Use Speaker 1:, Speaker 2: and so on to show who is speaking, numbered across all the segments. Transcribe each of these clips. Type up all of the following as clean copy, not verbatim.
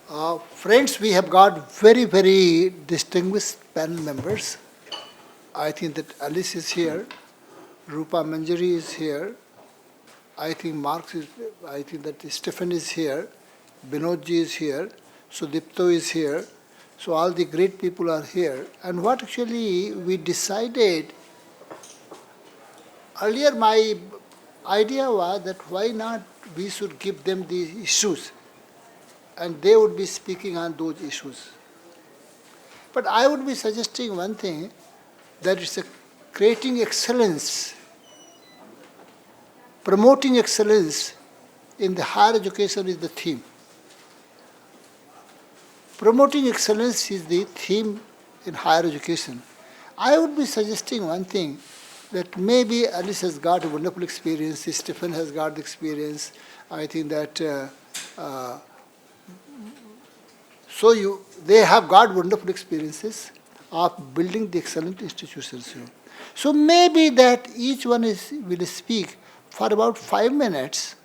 Speaker 1: Friends, we have got very, very distinguished panel members. I think that Alice is here, Rupa Manjari is here, I think I think that Stephen is here, Binodji is here, Sudipto is here. So all the great people are here. And what actually we decided, earlier my idea was that why not we should give them these issues and they would be speaking on those issues. But I would be suggesting one thing, that it's creating excellence, promoting excellence in the higher education is the theme. Promoting excellence is the theme in higher education. I would be suggesting one thing, that maybe Alice has got a wonderful experience, Stephen has got the experience. I think that they have got wonderful experiences of building the excellent institutions. So maybe that each one will speak for about 5 minutes.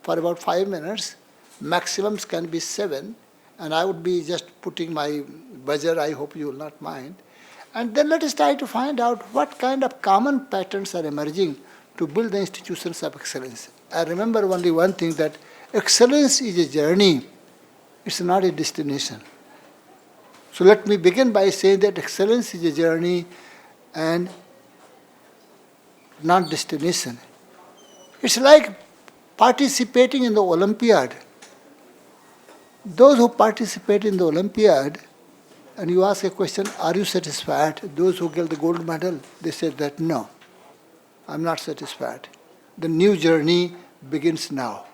Speaker 1: For about 5 minutes, maximums can be 7, and I would be just putting my buzzer. I hope you will not mind. And then let us try to find out what kind of common patterns are emerging to build the institutions of excellence. I remember only one thing, that excellence is a journey, it's not a destination. So let me begin by saying that excellence is a journey and not destination. It's like participating in the Olympiad. Those who participate in the Olympiad, and you ask a question, are you satisfied? Those who get the gold medal, they say that no, I'm not satisfied. The new journey begins now.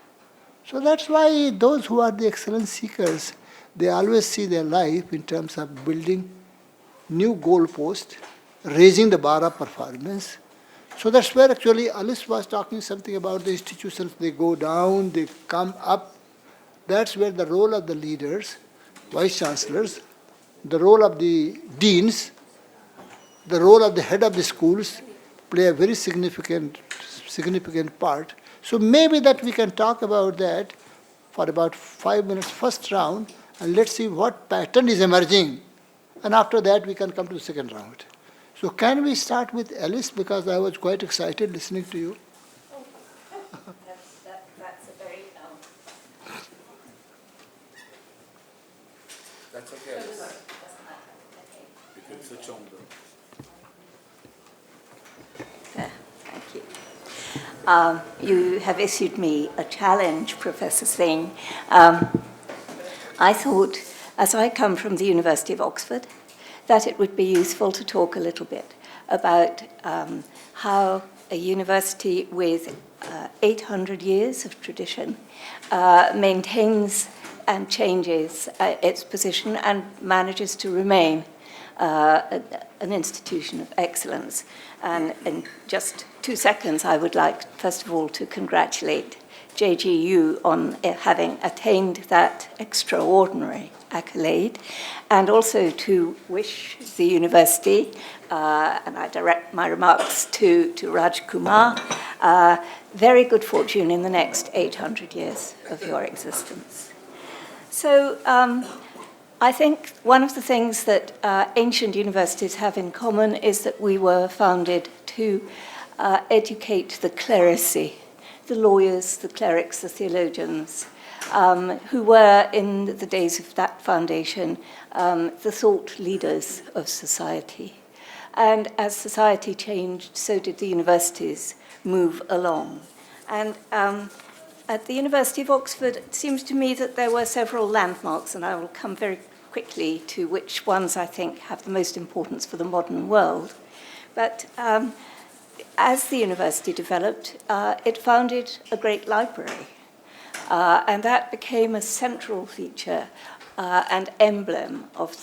Speaker 1: So that's why those who are the excellence seekers, they always see their life in terms of building new goalposts, raising the bar of performance. So that's where actually Alice was talking something about the institutions. They go down, they come up. That's where the role of the leaders, vice chancellors, the role of the deans, the role of the head of the schools play a very significant part. So maybe that we can talk about that for about 5 minutes, first round, and let's see what pattern is emerging. And after that, we can come to the second round. So can we start with Alice, because I was quite excited listening to you.
Speaker 2: That's a very...
Speaker 3: That's okay, Alice. You can switch on
Speaker 2: There, thank you. You have issued me a challenge, Professor Singh. I thought, as I come from the University of Oxford, that it would be useful to talk a little bit about how a university with 800 years of tradition maintains and changes its position and manages to remain an institution of excellence. And in just 2 seconds, I would like, first of all, to congratulate JGU on having attained that extraordinary accolade, and also to wish the university, and I direct my remarks to Raj Kumar, very good fortune in the next 800 years of your existence. So I think one of the things that ancient universities have in common is that we were founded to educate the clerisy, the lawyers, the clerics, the theologians, who were, in the days of that foundation, the thought leaders of society. And as society changed, so did the universities move along. And at the University of Oxford, it seems to me that there were several landmarks, and I will come very quickly to which ones I think have the most importance for the modern world. But as the university developed, it founded a great library. And that became a central feature and emblem of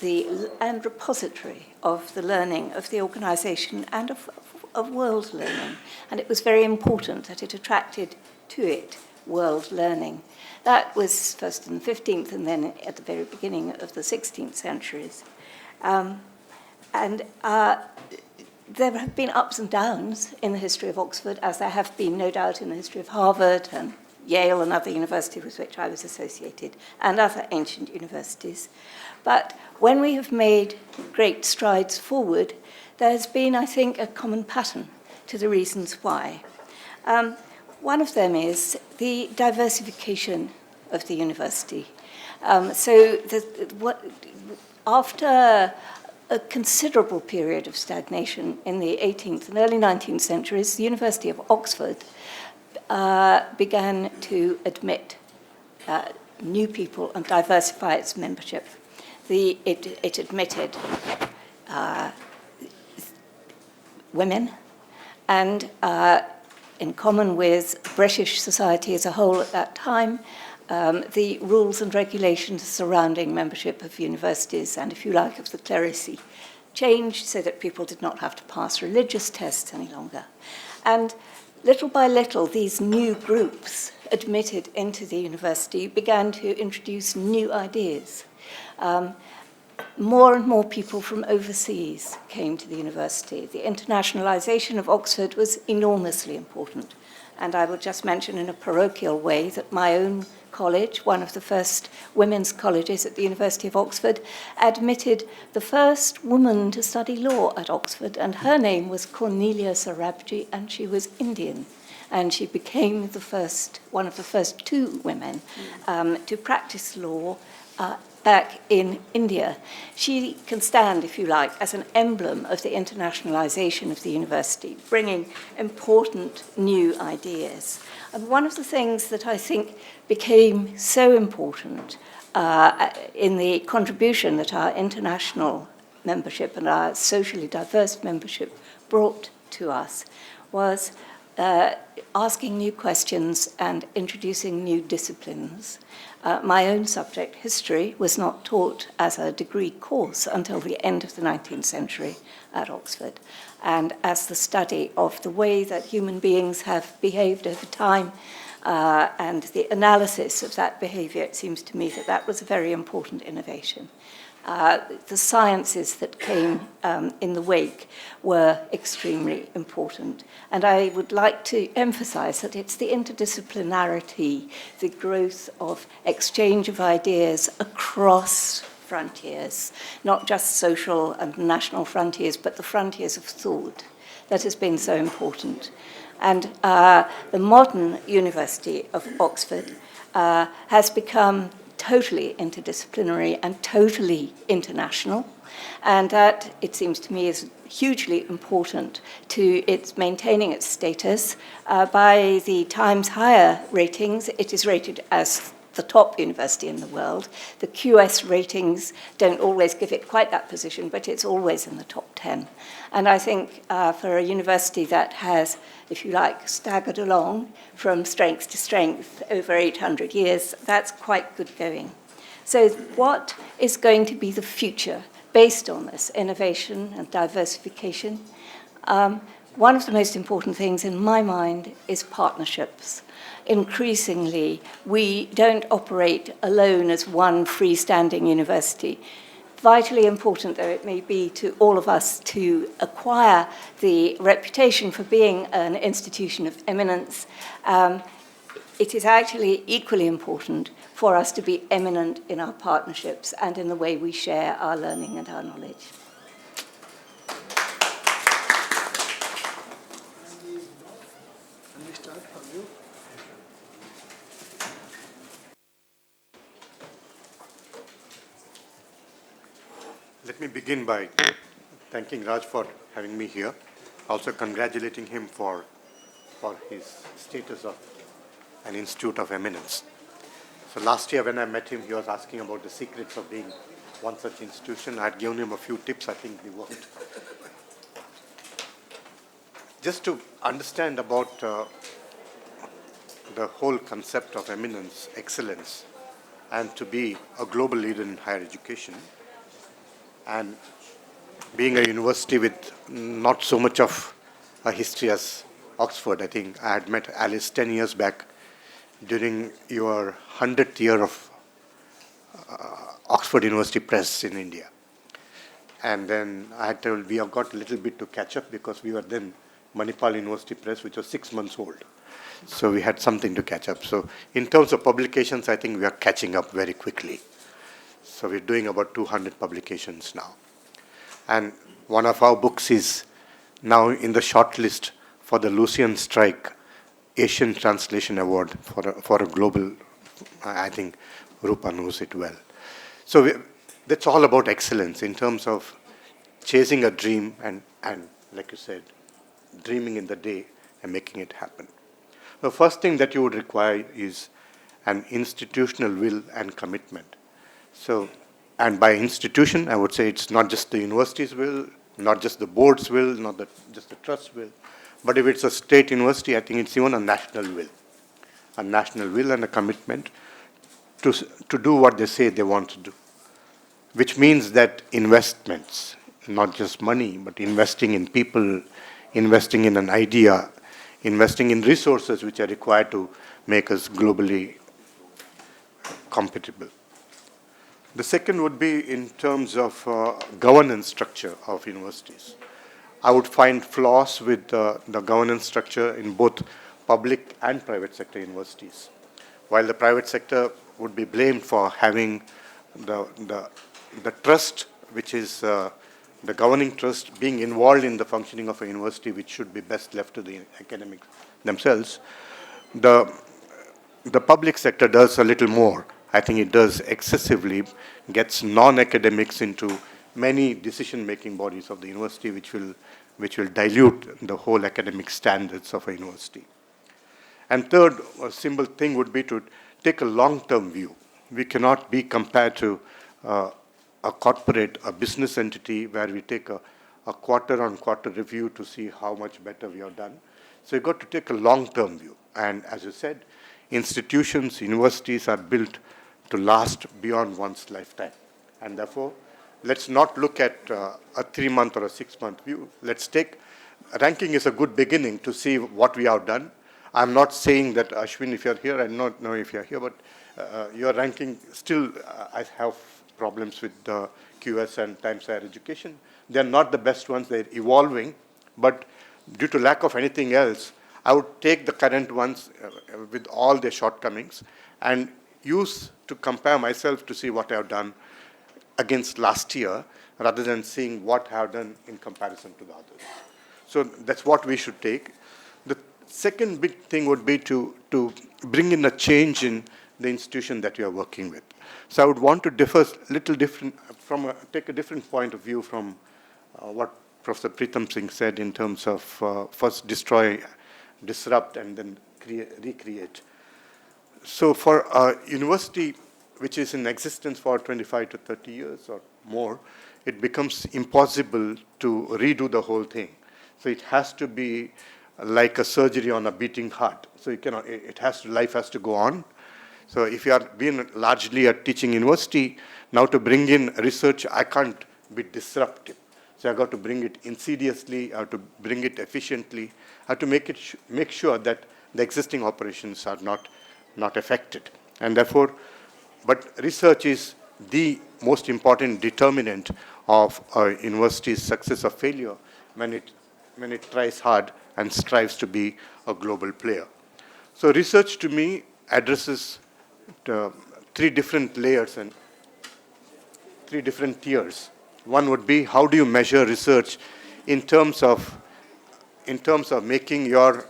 Speaker 2: and repository of the learning of the organization and of world learning. And it was very important that it attracted to it world learning. That was first in the 15th and then at the very beginning of the 16th centuries. There have been ups and downs in the history of Oxford, as there have been, no doubt, in the history of Harvard and Yale, another university with which I was associated, and other ancient universities. But when we have made great strides forward, there has been, I think, a common pattern to the reasons why. One of them is the diversification of the university. After a considerable period of stagnation in the 18th and early 19th centuries, the University of Oxford began to admit new people and diversify its membership. It admitted women, and in common with British society as a whole at that time, the rules and regulations surrounding membership of universities and, if you like, of the clerisy changed so that people did not have to pass religious tests any longer. And little by little, these new groups admitted into the university began to introduce new ideas. More and more people from overseas came to the university. The internationalization of Oxford was enormously important. And I will just mention in a parochial way that my own college, one of the first women's colleges at the University of Oxford, admitted the first woman to study law at Oxford, and her name was Cornelia Sarabji, and she was Indian. And she became one of the first two women to practice law back in India. She can stand, if you like, as an emblem of the internationalization of the university, bringing important new ideas. And one of the things that I think became so important in the contribution that our international membership and our socially diverse membership brought to us was asking new questions and introducing new disciplines. My own subject, history, was not taught as a degree course until the end of the 19th century at Oxford. And as the study of the way that human beings have behaved over time and the analysis of that behavior, it seems to me that that was a very important innovation. The sciences that came in the wake were extremely important. And I would like to emphasize that it's the interdisciplinarity, the growth of exchange of ideas across frontiers, not just social and national frontiers, but the frontiers of thought, that has been so important. And the modern University of Oxford has become totally interdisciplinary and totally international, and that, it seems to me, is hugely important to its maintaining its status. By the Times Higher ratings, it is rated as the top university in the world. The QS ratings don't always give it quite that position, but it's always in the top 10. And I think for a university that has, if you like, staggered along from strength to strength over 800 years, that's quite good going. So what is going to be the future based on this innovation and diversification? One of the most important things in my mind is partnerships. Increasingly, we don't operate alone as one freestanding university. Vitally important though it may be to all of us to acquire the reputation for being an institution of eminence, it is actually equally important for us to be eminent in our partnerships and in the way we share our learning and our knowledge.
Speaker 4: Let me begin by thanking Raj for having me here, also congratulating him for his status of an institute of eminence. So last year when I met him, he was asking about the secrets of being one such institution. I had given him a few tips. I think they worked. Just to understand about the whole concept of eminence, excellence, and to be a global leader in higher education, and being a university with not so much of a history as Oxford. I think I had met Alice 10 years back during your 100th year of Oxford University Press in India. And then I had told we have got a little bit to catch up because we were then Manipal University Press, which was 6 months old. So we had something to catch up. So in terms of publications, I think we are catching up very quickly. So we're doing about 200 publications now. And one of our books is now in the shortlist for the Lucian Strike Asian Translation Award for a global, I think Rupa knows it well. So that's all about excellence in terms of chasing a dream and, like you said, dreaming in the day and making it happen. The first thing that you would require is an institutional will and commitment. So, and by institution, I would say it's not just the university's will, not just the board's will, not just the trust's will, but if it's a state university, I think it's even a national will and a commitment to do what they say they want to do, which means that investments, not just money, but investing in people, investing in an idea, investing in resources which are required to make us globally compatible. The second would be in terms of governance structure of universities. I would find flaws with the governance structure in both public and private sector universities. While the private sector would be blamed for having the trust, which is the governing trust, being involved in the functioning of a university, which should be best left to the academics themselves, the public sector does a little more. I think it does excessively, gets non-academics into many decision-making bodies of the university, which will dilute the whole academic standards of a university. And third, a simple thing would be to take a long-term view. We cannot be compared to a corporate, a business entity, where we take a quarter-on-quarter review to see how much better we have done. So you've got to take a long-term view. And as you said, institutions, universities are built to last beyond one's lifetime. And therefore, let's not look at a 3-month or a 6-month view. Let's take, ranking is a good beginning to see what we have done. I'm not saying that, Ashwin, if you're here, I don't know if you're here, but your ranking still, I have problems with the QS and Times Higher Education. They're not the best ones, they're evolving, but due to lack of anything else, I would take the current ones with all their shortcomings and use to compare myself to see what I've done against last year, rather than seeing what I've done in comparison to the others. So that's what we should take. The second big thing would be to bring in a change in the institution that you are working with. So I would want to differ little different take a different point of view from what Professor Pritam Singh said in terms of first destroy, disrupt, and then recreate. So for a university which is in existence for 25 to 30 years or more, it becomes impossible to redo the whole thing. So it has to be like a surgery on a beating heart. So you cannot, life has to go on. So if you are being largely a teaching university, now to bring in research, I can't be disruptive. So I've got to bring it insidiously, I have to bring it efficiently, I have to make sure that the existing operations are not affected. And therefore, but research is the most important determinant of a university's success or failure when it tries hard and strives to be a global player. So research to me addresses the 3 different layers and 3 different tiers. One would be, how do you measure research in terms of making your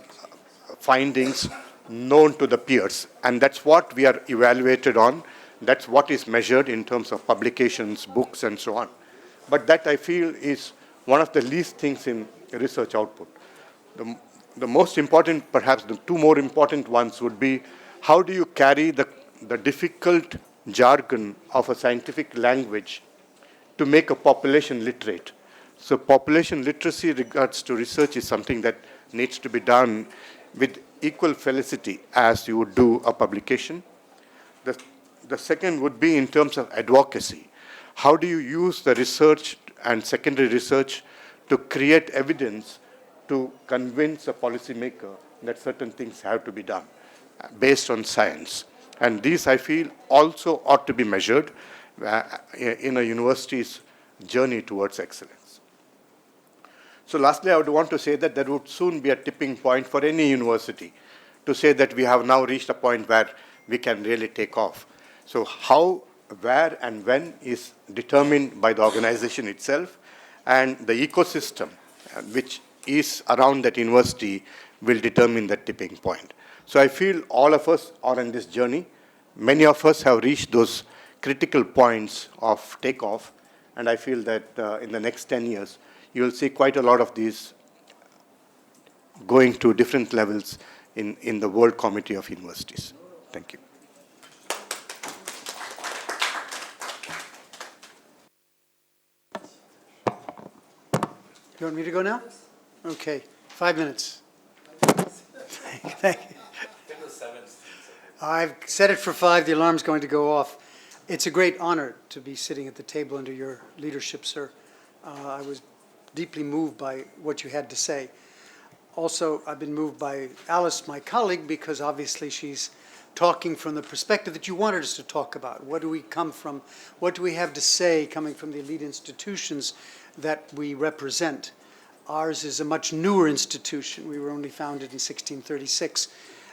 Speaker 4: findings known to the peers? And that's what we are evaluated on. That's what is measured in terms of publications, books, and so on. But that, I feel, is one of the least things in research output. The most important, perhaps the 2 more important ones would be, how do you carry the difficult jargon of a scientific language to make a population literate? So population literacy regards to research is something that needs to be done with equal felicity as you would do a publication. The second would be in terms of advocacy. How do you use the research and secondary research to create evidence to convince a policymaker that certain things have to be done based on science? And these, I feel, also ought to be measured in a university's journey towards excellence. So lastly, I would want to say that there would soon be a tipping point for any university to say that we have now reached a point where we can really take off. So how, where, and when is determined by the organization itself, and the ecosystem which is around that university will determine that tipping point. So I feel all of us are on this journey. Many of us have reached those critical points of takeoff, and I feel that in the next 10 years, you will see quite a lot of these going to different levels in the World Committee of Universities. Thank you.
Speaker 5: You want me to go now? Okay, 5 minutes. Thank you. I've set it for 5, the alarm's going to go off. It's a great honor to be sitting at the table under your leadership, sir. I was deeply moved by what you had to say. Also, I've been moved by Alice, my colleague, because obviously she's talking from the perspective that you wanted us to talk about. What do we come from? What do we have to say coming from the elite institutions that we represent? Ours is a much newer institution. We were only founded in 1636,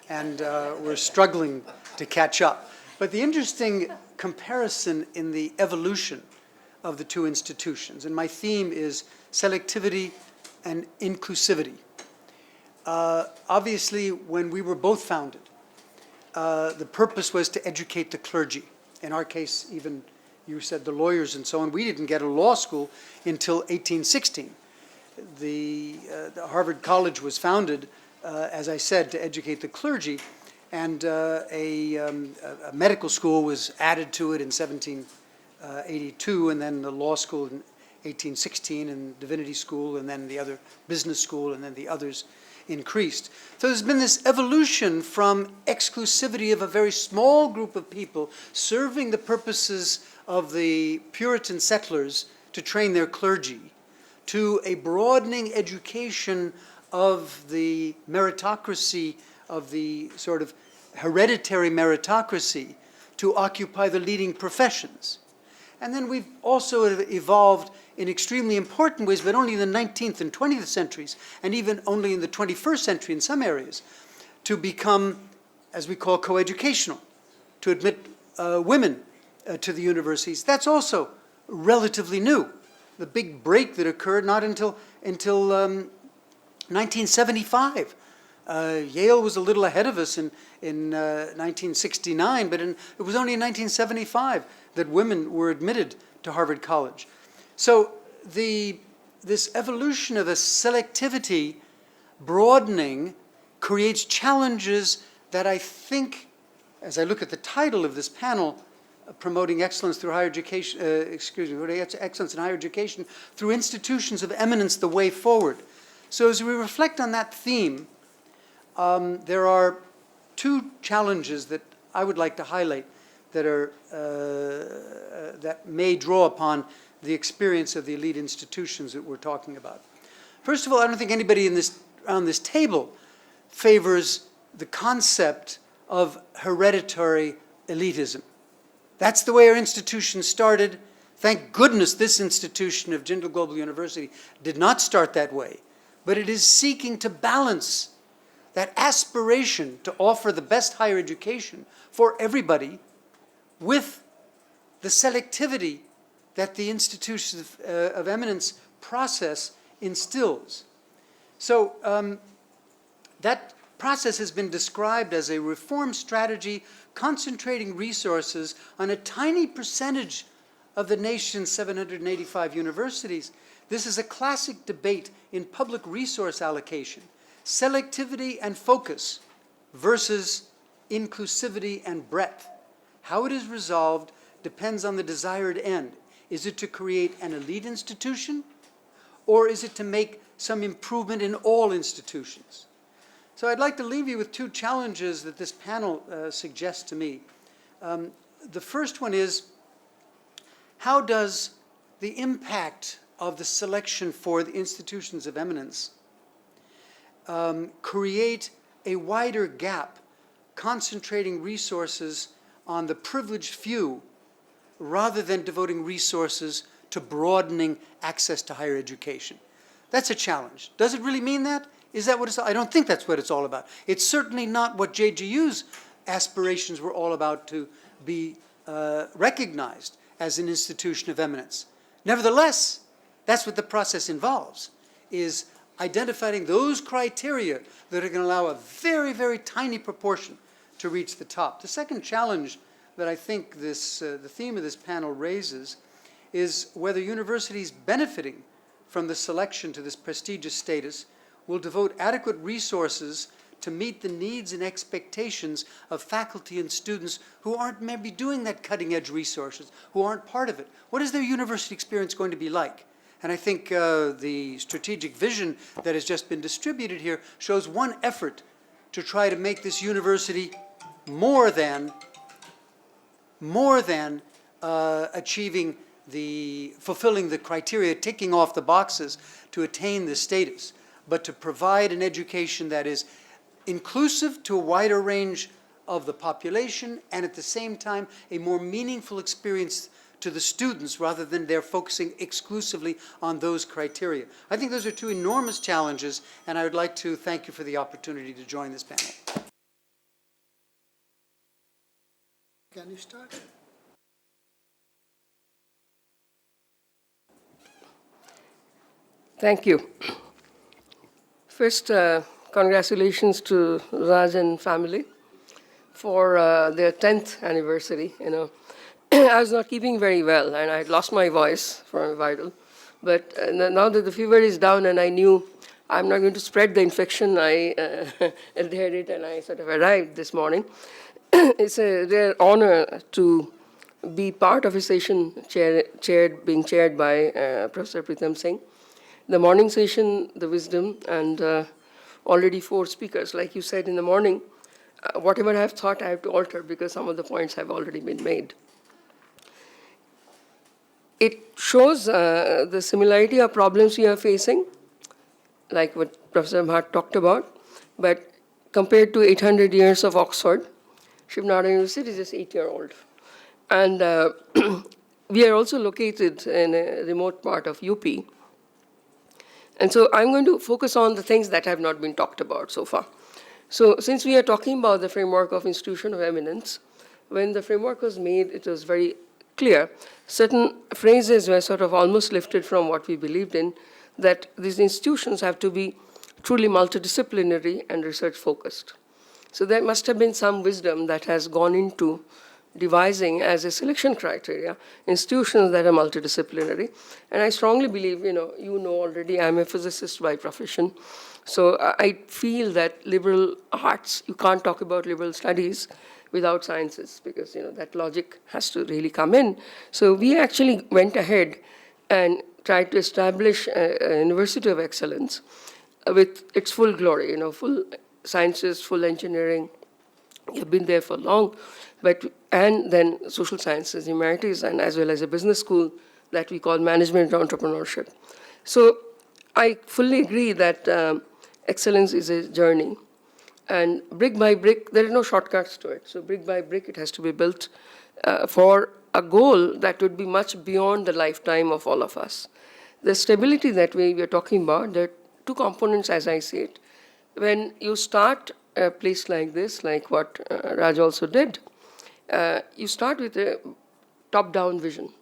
Speaker 5: and we're struggling to catch up. But the interesting comparison in the evolution of the two institutions, and my theme is selectivity and inclusivity. Obviously, when we were both founded, the purpose was to educate the clergy. In our case, even you said the lawyers and so on. We didn't get a law school until 1816. The Harvard College was founded, as I said, to educate the clergy, and a medical school was added to it in 1782, and then the law school in 1816, and divinity school, and then the other business school, and then the others increased. So there's been this evolution from exclusivity of a very small group of people serving the purposes of the Puritan settlers to train their clergy, to a broadening education of the meritocracy, of the sort of hereditary meritocracy, to occupy the leading professions. And then we've also evolved in extremely important ways, but only in the 19th and 20th centuries, and even only in the 21st century in some areas, to become, as we call, coeducational, to admit women to the universities. That's also relatively new. The big break that occurred not until 1975. Yale was a little ahead of us in 1969, but it was only in 1975 that women were admitted to Harvard College. So this evolution of a selectivity broadening creates challenges that I think, as I look at the title of this panel, promoting excellence through higher education, excellence in higher education through institutions of eminence, the way forward. So as we reflect on that theme, there are two challenges that I would like to highlight that are that may draw upon the experience of the elite institutions that we're talking about. First of all, I don't think anybody around this table favors the concept of hereditary elitism. That's the way our institution started. Thank goodness this institution of Jindal Global University did not start that way, but it is seeking to balance that aspiration to offer the best higher education for everybody with the selectivity that the institutions of eminence process instills. So that process has been described as a reform strategy concentrating resources on a tiny percentage of the nation's 785 universities. This is a classic debate in public resource allocation. Selectivity and focus versus inclusivity and breadth. How it is resolved depends on the desired end. Is it to create an elite institution, or is it to make some improvement in all institutions? So I'd like to leave you with two challenges that this panel suggests to me. The first one is, how does the impact of the selection for the institutions of eminence create a wider gap, concentrating resources on the privileged few rather than devoting resources to broadening access to higher education? That's a challenge. Does it really mean that? Is that what it's? I don't think that's what it's all about. It's certainly not what JGU's aspirations were all about, to be recognized as an institution of eminence. Nevertheless, that's what the process involves, is identifying those criteria that are going to allow a very, very tiny proportion to reach the top. The second challenge that I think this, the theme of this panel raises is whether universities benefiting from the selection to this prestigious status will devote adequate resources to meet the needs and expectations of faculty and students who aren't maybe doing that cutting-edge resources, who aren't part of it. What is their university experience going to be like? And I think the strategic vision that has just been distributed here shows one effort to try to make this university more than achieving fulfilling the criteria, ticking off the boxes to attain this status, but to provide an education that is inclusive to a wider range of the population, and at the same time a more meaningful experience to the students, rather than they're focusing exclusively on those criteria. I think those are two enormous challenges, and I would like to thank you for the opportunity to join this panel.
Speaker 1: Can you start?
Speaker 6: Thank you. First, congratulations to Raj and family for their 10th anniversary. You know, I was not keeping very well, and I had lost my voice for a while. But now that the fever is down, and I knew I'm not going to spread the infection, I adhered it, and I sort of arrived this morning. It's a rare honor to be part of a session being chaired by Professor Pritam Singh. The morning session, the wisdom, and already 4 speakers. Like you said in the morning, whatever I have thought, I have to alter because some of the points have already been made. It shows the similarity of problems we are facing, like what Professor Bhatt talked about, but compared to 800 years of Oxford, Shivnada University is just 8-year-old. And we are also located in a remote part of UP. And so I'm going to focus on the things that have not been talked about so far. So since we are talking about the framework of institution of eminence, when the framework was made, it was very clear. Certain phrases were sort of almost lifted from what we believed in, that these institutions have to be truly multidisciplinary and research-focused. So there must have been some wisdom that has gone into devising as a selection criteria institutions that are multidisciplinary. And I strongly believe, you know already, I'm a physicist by profession. So I feel that liberal arts, you can't talk about liberal studies without sciences, because that logic has to really come in. So we actually went ahead and tried to establish a university of excellence with its full glory, full sciences, full engineering. You've been there for long, and then social sciences, humanities, and as well as a business school that we call management and entrepreneurship. So I fully agree that excellence is a journey. And brick by brick, there are no shortcuts to it. So brick by brick, it has to be built for a goal that would be much beyond the lifetime of all of us. The stability that we are talking about, there are 2 components as I see it. When you start a place like this, like what Raj also did, you start with a top-down vision.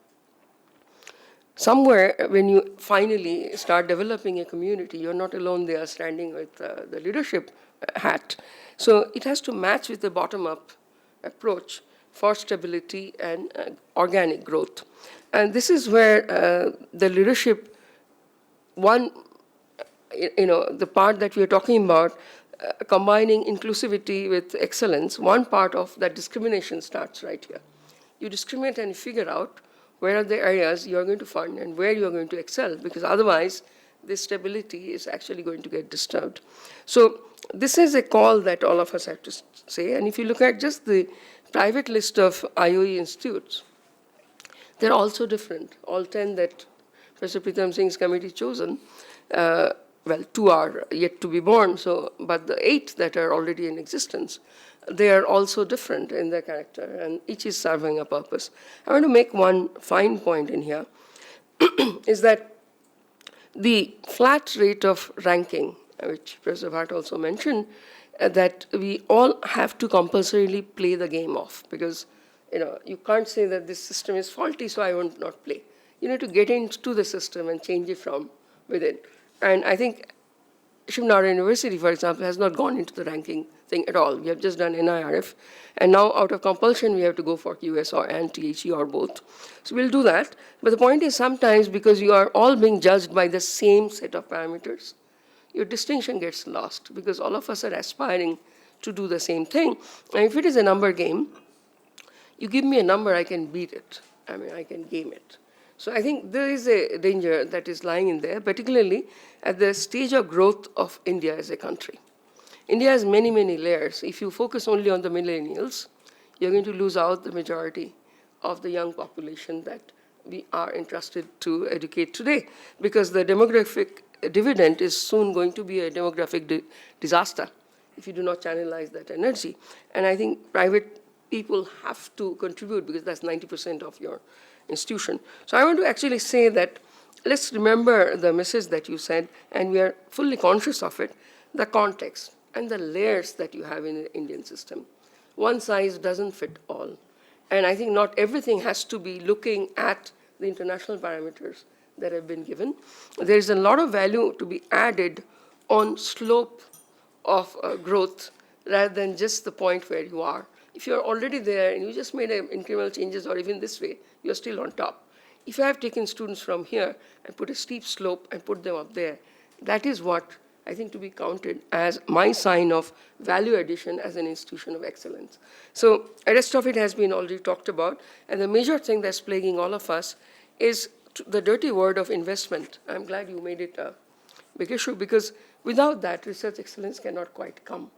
Speaker 6: Somewhere, when you finally start developing a community, you're not alone there standing with the leadership hat. So it has to match with the bottom-up approach for stability and organic growth. And this is where the leadership, the part that we are talking about, combining inclusivity with excellence, one part of that discrimination starts right here. You discriminate and figure out where are the areas you are going to fund and where you are going to excel, because otherwise this stability is actually going to get disturbed. So this is a call that all of us have to say. And if you look at just the private list of IOE institutes, they're also different. All 10 that Professor Pritam Singh's committee chosen, 2 are yet to be born, but the 8 that are already in existence, they are also different in their character, and each is serving a purpose. I want to make one fine point in here, is that the flat rate of ranking, which Professor Bhatt also mentioned, that we all have to compulsorily play the game of, because you can't say that this system is faulty, so I will not play. You need to get into the system and change it from within. And I think Shivnara University, for example, has not gone into the ranking thing at all. We have just done NIRF, and now out of compulsion, we have to go for QS and THE or both. So we'll do that. But the point is, sometimes because you are all being judged by the same set of parameters, your distinction gets lost, because all of us are aspiring to do the same thing. And if it is a number game, you give me a number, I can beat it. I mean, I can game it. So I think there is a danger that is lying in there, particularly at the stage of growth of India as a country. India has many, many layers. If you focus only on the millennials, you're going to lose out the majority of the young population that we are entrusted to educate today, because the demographic dividend is soon going to be a demographic disaster if you do not channelize that energy. And I think private people have to contribute, because that's 90% of your institution. So I want to actually say that let's remember the message that you said, and we are fully conscious of it, the context and the layers that you have in the Indian system. One size doesn't fit all. And I think not everything has to be looking at the international parameters that have been given. There is a lot of value to be added on slope of growth rather than just the point where you are. If you're already there and you just made incremental changes, or even this way, you're still on top. If I have taken students from here and put a steep slope and put them up there, that is what I think to be counted as my sign of value addition as an institution of excellence. So the rest of it has been already talked about, and the major thing that's plaguing all of us is the dirty word of investment. I'm glad you made it a big issue, because without that, research excellence cannot quite come.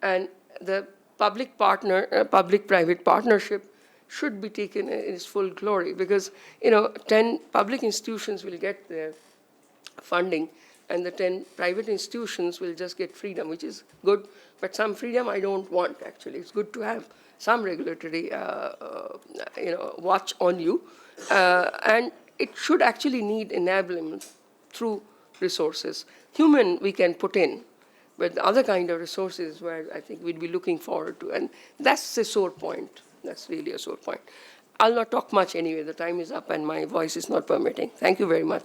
Speaker 6: And the public-private partnership should be taken in its full glory, because 10 public institutions will get their funding, and the 10 private institutions will just get freedom, which is good. But some freedom I don't want, actually. It's good to have some regulatory watch on you. And it should actually need enablement through resources. Human we can put in, but the other kind of resources where I think we'd be looking forward to. And that's a sore point. That's really a sore point. I'll not talk much anyway. The time is up and my voice is not permitting. Thank you very much.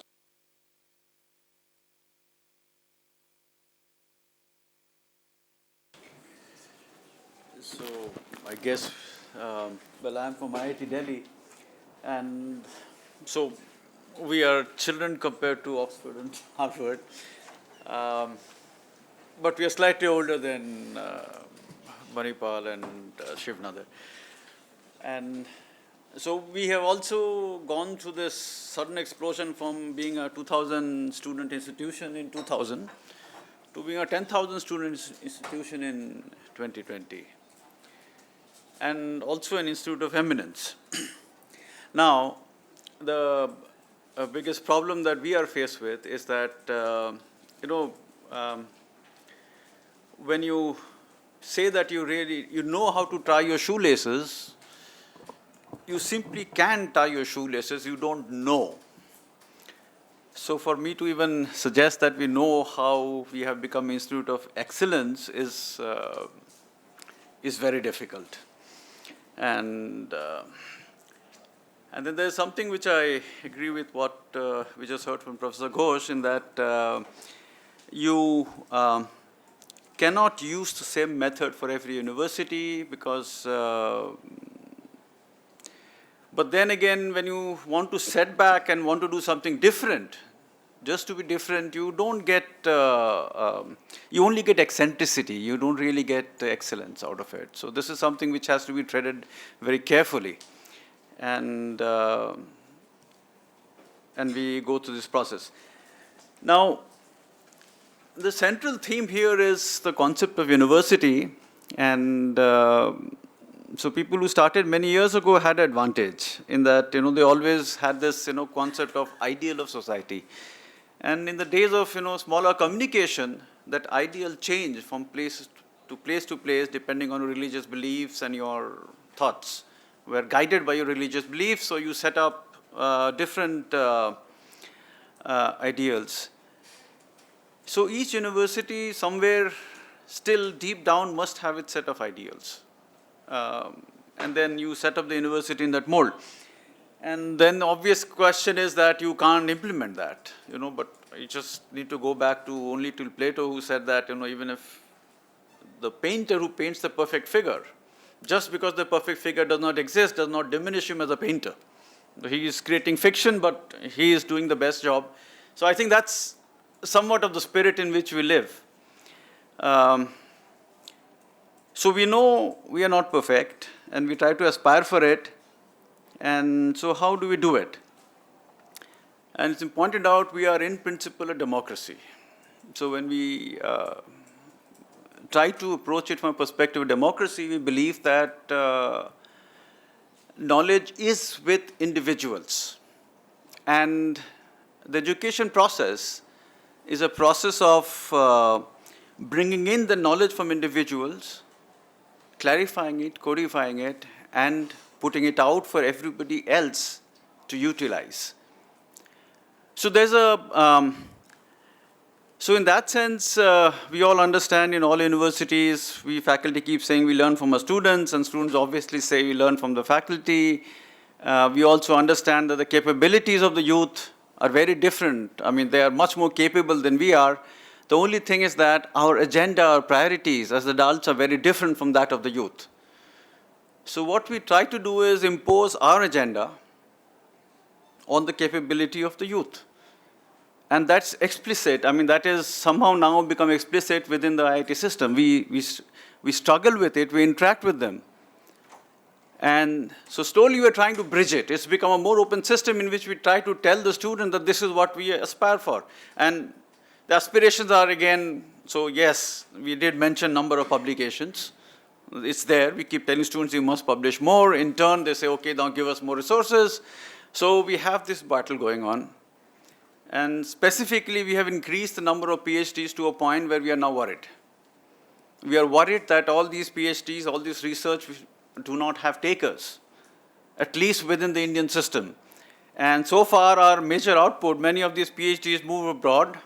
Speaker 3: So I guess, well, I'm from IIT Delhi, and so we are children compared to Oxford and Harvard, but we are slightly older than Manipal and Shivnadar. And so we have also gone through this sudden explosion from being a 2,000 student institution in 2000 to being a 10,000 student institution in 2020. And also an institute of eminence. Now, the biggest problem that we are faced with is that, when you say that you know how to tie your shoelaces, you simply can tie your shoelaces, you don't know. So for me to even suggest that we know how we have become Institute of Excellence is very difficult. And then there's something which I agree with what we just heard from Professor Ghosh, in that you cannot use the same method for every university, because but then again, when you want to set back and want to do something different, just to be different, you don't get, you only get eccentricity. You don't really get excellence out of it. So this is something which has to be treaded very carefully. And we go through this process. Now, the central theme here is the concept of university. And so people who started many years ago had an advantage in that, they always had this, concept of ideal of society. And in the days of, smaller communication, that ideal changed from place to place, depending on your religious beliefs, and your thoughts were guided by your religious beliefs. So you set up different ideals. So each university somewhere still deep down must have its set of ideals. And then you set up the university in that mold. And then the obvious question is that you can't implement that, but you just need to go back to only to Plato, who said that, even if the painter who paints the perfect figure, just because the perfect figure does not exist, does not diminish him as a painter. He is creating fiction, but he is doing the best job. So I think that's somewhat of the spirit in which we live. So we know we are not perfect, and we try to aspire for it. And so how do we do it? And it's pointed out we are in principle a democracy. So when we try to approach it from a perspective of democracy, we believe that knowledge is with individuals. And the education process is a process of bringing in the knowledge from individuals, clarifying it, codifying it, and putting it out for everybody else to utilize. So there's so in that sense, we all understand in all universities, we faculty keep saying we learn from our students, and students obviously say we learn from the faculty. We also understand that the capabilities of the youth are very different. I mean, they are much more capable than we are. The only thing is that our agenda, our priorities as adults are very different from that of the youth. So what we try to do is impose our agenda on the capability of the youth. And that's explicit. I mean, that is somehow now become explicit within the IIT system. We struggle with it, we interact with them. And so slowly we're trying to bridge it. It's become a more open system in which we try to tell the student that this is what we aspire for. And the aspirations are again, so yes, we did mention number of publications. It's there. We keep telling students you must publish more. In turn, they say, okay, now give us more resources. So we have this battle going on. And specifically, we have increased the number of PhDs to a point where we are now worried. We are worried that all these PhDs, all this research do not have takers, at least within the Indian system. And so far, our major output, many of these PhDs move abroad.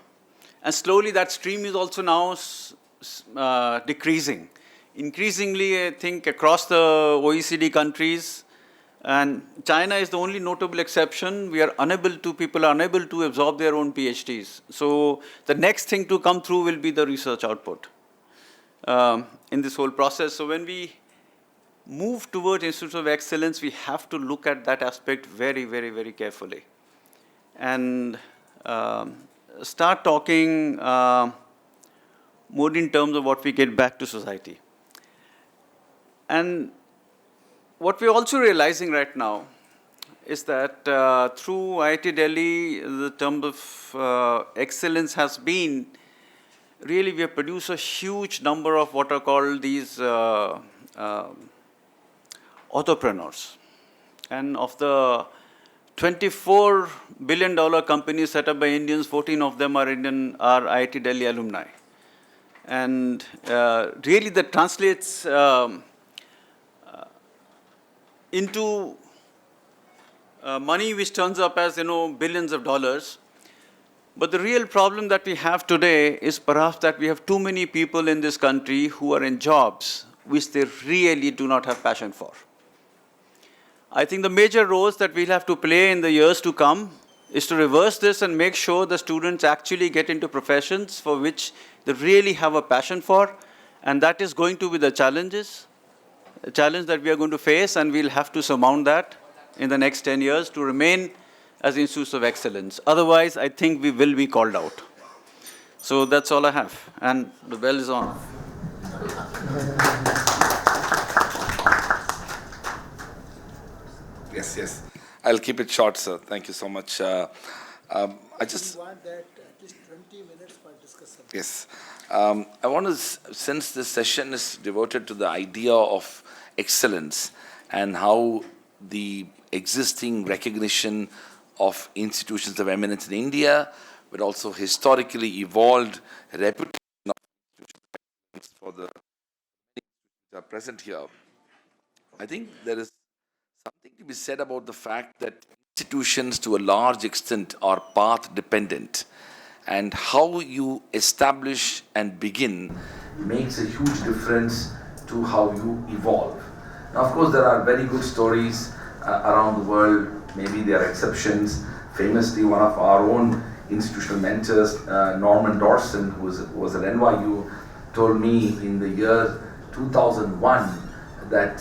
Speaker 3: And slowly, that stream is also now decreasing. Increasingly, I think, across the OECD countries, and China is the only notable exception. People are unable to absorb their own PhDs. So the next thing to come through will be the research output in this whole process. So when we move towards Institutes of Excellence, we have to look at that aspect very, very, very carefully. And start talking more in terms of what we get back to society. And what we're also realizing right now is that through IIT Delhi, the term of excellence has been, really we have produced a huge number of what are called these entrepreneurs. And of the $24 billion companies set up by Indians, 14 of them are IIT Delhi alumni. And really that translates into money which turns up as, billions of dollars. But the real problem that we have today is perhaps that we have too many people in this country who are in jobs which they really do not have passion for. I think the major roles that we'll have to play in the years to come is to reverse this and make sure the students actually get into professions for which they really have a passion for, and that is going to be the challenge that we are going to face, and we'll have to surmount that in the next 10 years to remain as institutes of excellence. Otherwise, I think we will be called out. So that's all I have, and the bell is on.
Speaker 7: Yes. I'll keep it short, sir. Thank you so much. I just
Speaker 1: want that at least 20 minutes for discussion.
Speaker 7: Yes. I want to, since this session is devoted to the idea of excellence and how the existing recognition of institutions of eminence in India, but also historically evolved reputation of institutions for the that are present here, I think there is something to be said about the fact that institutions to a large extent are path dependent, and how you establish and begin makes a huge difference to how you evolve. Now, of course, there are very good stories around the world. Maybe there are exceptions. Famously, one of our own institutional mentors, Norman Dawson, who was at NYU, told me in the year 2001 that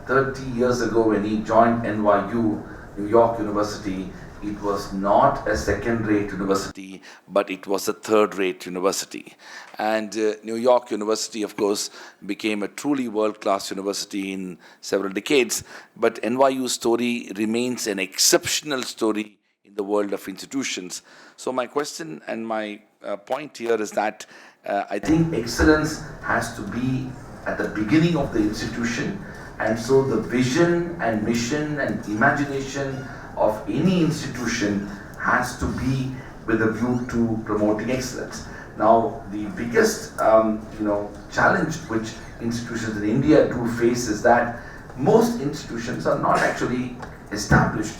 Speaker 7: 30 years ago when he joined NYU, New York University, it was not a second-rate university, but it was a third-rate university. And New York University, of course, became a truly world-class university in several decades. But NYU's story remains an exceptional story in the world of institutions. So my question and my point here is that I think excellence has to be at the beginning of the institution. And so the vision and mission and imagination of any institution has to be with a view to promoting excellence. Now, the biggest challenge which institutions in India do face is that most institutions are not actually established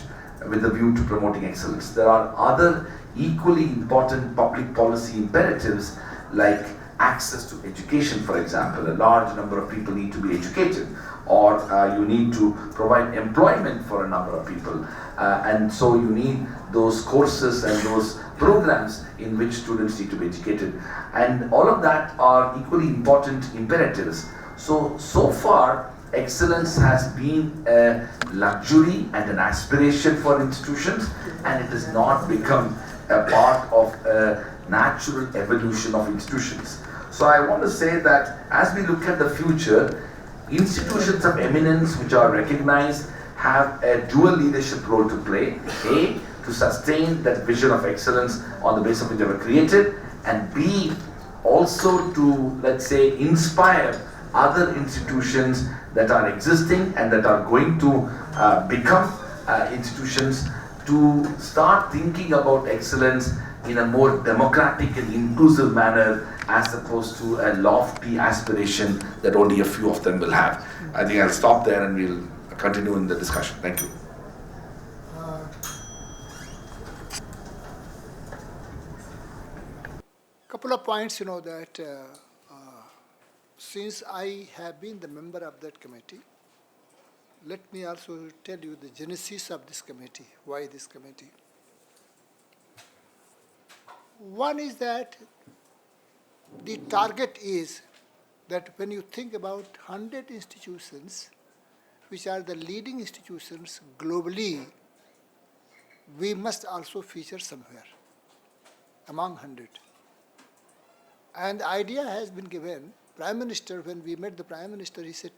Speaker 7: with a view to promoting excellence. There are other equally important public policy imperatives like access to education, for example. A large number of people need to be educated, or you need to provide employment for a number of people. And so you need those courses and those programs in which students need to be educated. And all of that are equally important imperatives. So far, excellence has been a luxury and an aspiration for institutions, and it has not become a part of a natural evolution of institutions. So I want to say that as we look at the future, institutions of eminence which are recognized have a dual leadership role to play. A, to sustain that vision of excellence on the basis of which they were created, and B, also to, let's say, inspire other institutions that are existing and that are going to become institutions to start thinking about excellence in a more democratic and inclusive manner, as opposed to a lofty aspiration that only a few of them will have. I think I'll stop there and we'll continue in the discussion. Thank you.
Speaker 1: Couple of points, that since I have been the member of that committee, let me also tell you the genesis of this committee. Why this committee? One is that the target is that when you think about 100 institutions, which are the leading institutions globally, we must also feature somewhere among 100. And the idea has been given. Prime Minister, when we met the Prime Minister, he said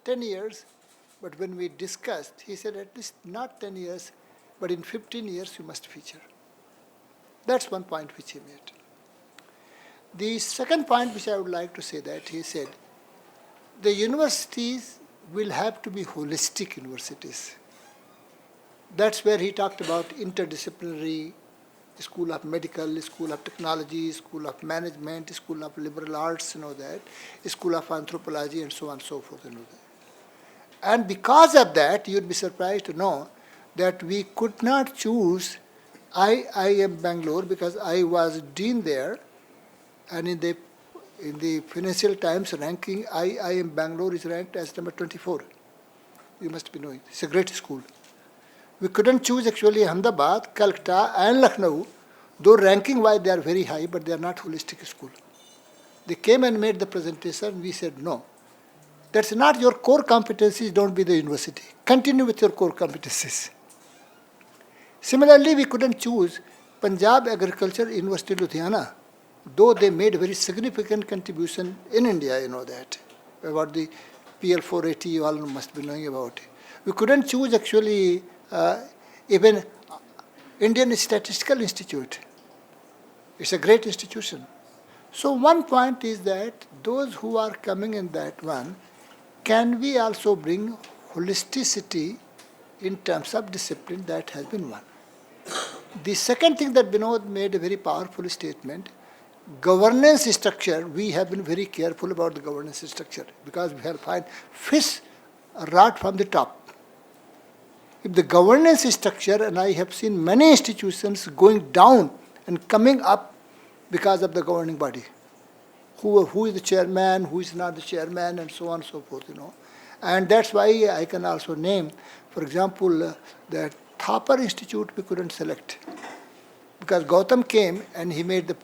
Speaker 1: 10 years, but when we discussed, he said at least not 10 years, but in 15 years you must feature. That's one point which he made. The second point which I would like to say that he said, the universities will have to be holistic universities. That's where he talked about interdisciplinary, School of Medical, School of Technology, School of Management, School of Liberal Arts, School of Anthropology, and so on and so forth. And because of that, you'd be surprised to know that we could not choose Iim Bangalore because I was dean there, and in the Financial Times ranking, Iim Bangalore is ranked as number 24. You must be knowing. It's a great school. We couldn't choose actually Ahmedabad, Calcutta, and Lucknow. Though ranking-wise they are very high, but they are not holistic school. They came and made the presentation. We said no. That's not your core competencies. Don't be the university. Continue with your core competencies. Similarly, we couldn't choose Punjab Agriculture University, Ludhiana, though they made a very significant contribution in India. You know that about the PL 480. You all must be knowing about it. We couldn't choose actually even Indian Statistical Institute. It's a great institution. So one point is that those who are coming in that one, can we also bring holisticity in terms of discipline? That has been one. The second thing that Vinod made a very powerful statement, governance structure, we have been very careful about the governance structure because we have find fish rot from the top. If the governance structure, and I have seen many institutions going down and coming up because of the governing body. Who is the chairman, who is not the chairman, and so on and so forth, And that's why I can also name, for example, the Thapar Institute we couldn't select. Because Gautam came and he made the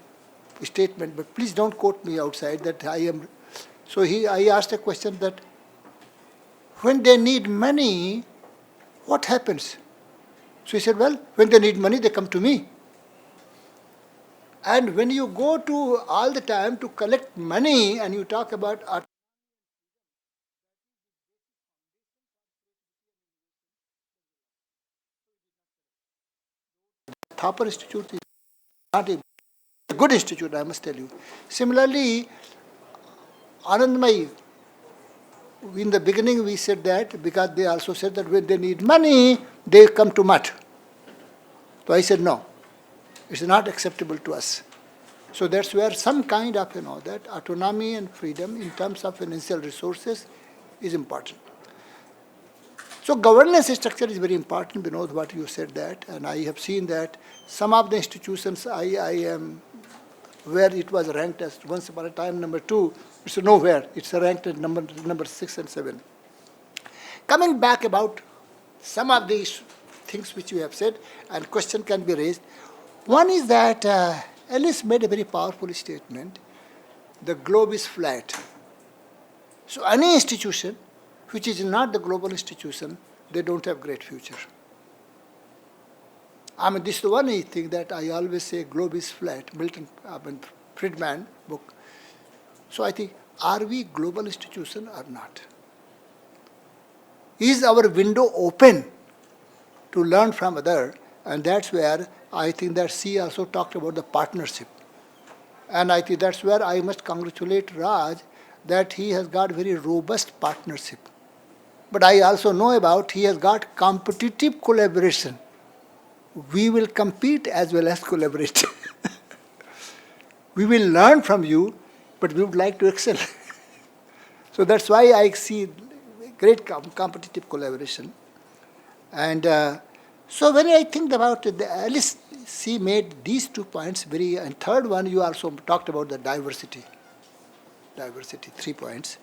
Speaker 1: statement, but please don't quote me outside that I am. So I asked a question that when they need money, what happens? So he said, well, when they need money, they come to me. And when you go to all the time to collect money and you talk about Thapar Institute is not a good institute, I must tell you. Similarly, Anandmai, in the beginning we said that because they also said that when they need money, they come to Math. So I said no, it's not acceptable to us. So that's where some kind of, that autonomy and freedom in terms of financial resources is important. So governance structure is very important, Vinod, what you said that, and I have seen that some of the institutions I am where it was ranked as once upon a time number 2, it's nowhere. It's ranked at number 6 and 7. Coming back about some of these things which you have said, and question can be raised. One is that Alice made a very powerful statement. The globe is flat. So any institution which is not the global institution, they don't have great future. This is the one thing that I always say, globe is flat, Friedman book. So I think, are we global institution or not? Is our window open to learn from other? And that's where I think that she also talked about the partnership. And I think that's where I must congratulate Raj that he has got very robust partnership. But I also know about he has got competitive collaboration. We will compete as well as collaborate. We will learn from you, but we would like to excel. So that's why I see great competitive collaboration. And so when I think about it, Alice, she made these 2 points very, and third one, you also talked about the diversity. Diversity, 3 points.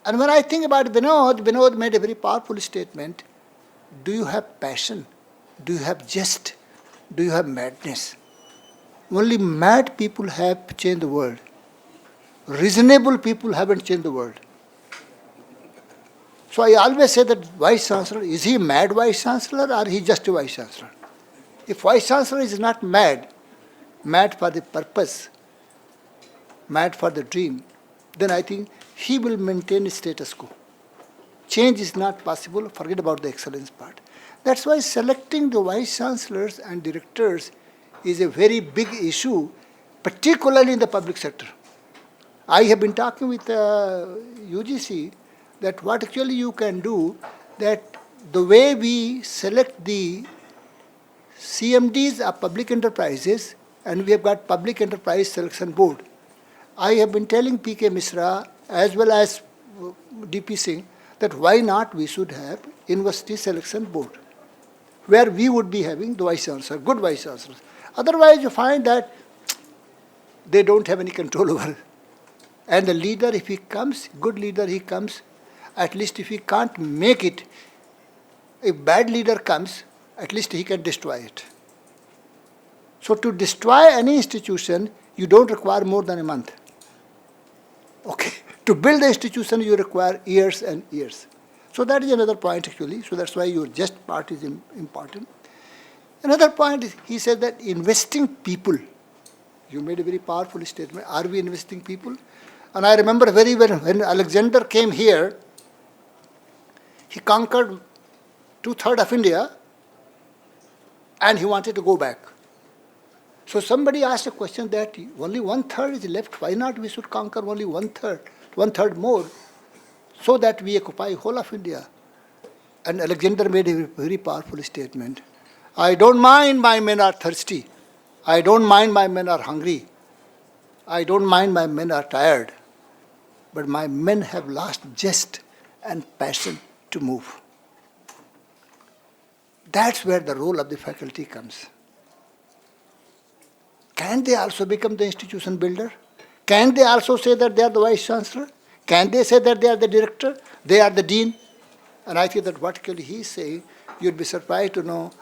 Speaker 1: And when I think about Vinod made a very powerful statement. Do you have passion? Do you have jest? Do you have madness? Only mad people have changed the world. Reasonable people haven't changed the world. So I always say that Vice Chancellor, is he mad Vice Chancellor or he just a Vice Chancellor? If Vice Chancellor is not mad for the purpose, mad for the dream, then I think he will maintain status quo. Change is not possible, forget about the excellence part. That's why selecting the Vice Chancellors and directors is a very big issue, particularly in the public sector. I have been talking with UGC that what actually you can do, that the way we select the CMDs of public enterprises, and we have got Public Enterprise Selection Board. I have been telling PK Misra as well as DP Singh that why not we should have University Selection Board, where we would be having the Vice Chancellor, good Vice Chancellors. Otherwise you find that they don't have any control over. And the leader, if he comes, good leader he comes, at least if he can't make it, if bad leader comes, at least he can destroy it. So to destroy any institution, you don't require more than a month. Okay. To build the institution, you require years and years. So that is another point actually. So that's why your just part is important. Another point is, he said that investing people. You made a very powerful statement. Are we investing people? And I remember very well when Alexander came here, he conquered 2/3 of India and he wanted to go back. So somebody asked a question that only 1/3 is left. Why not we should conquer only 1/3 more, so that we occupy whole of India? And Alexander made a very powerful statement. I don't mind my men are thirsty. I don't mind my men are hungry. I don't mind my men are tired. But my men have lost zest and passion to move. That's where the role of the faculty comes. Can they also become the institution builder? Can they also say that they are the vice chancellor? Can they say that they are the director? They are the dean? And I think that what actually he is saying, you'd be surprised to know,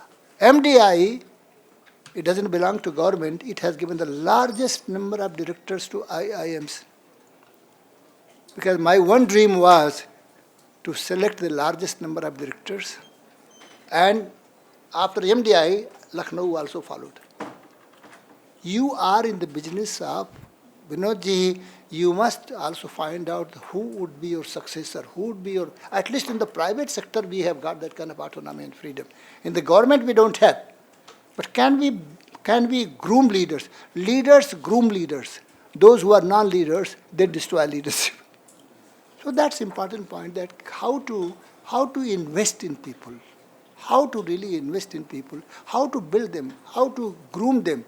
Speaker 1: MDI, it doesn't belong to government, it has given the largest number of directors to IIMs. Because my one dream was to select the largest number of directors, and after MDI, Lucknow also followed. You are in the business of, Vinodji, you must also find out who would be your successor, who would be your, at least in the private sector we have got that kind of autonomy and freedom. In the government we don't have. But can we groom leaders? Leaders groom leaders. Those who are non-leaders, they destroy leadership. So that's important point, that how to invest in people, how to really invest in people, how to build them, how to groom them.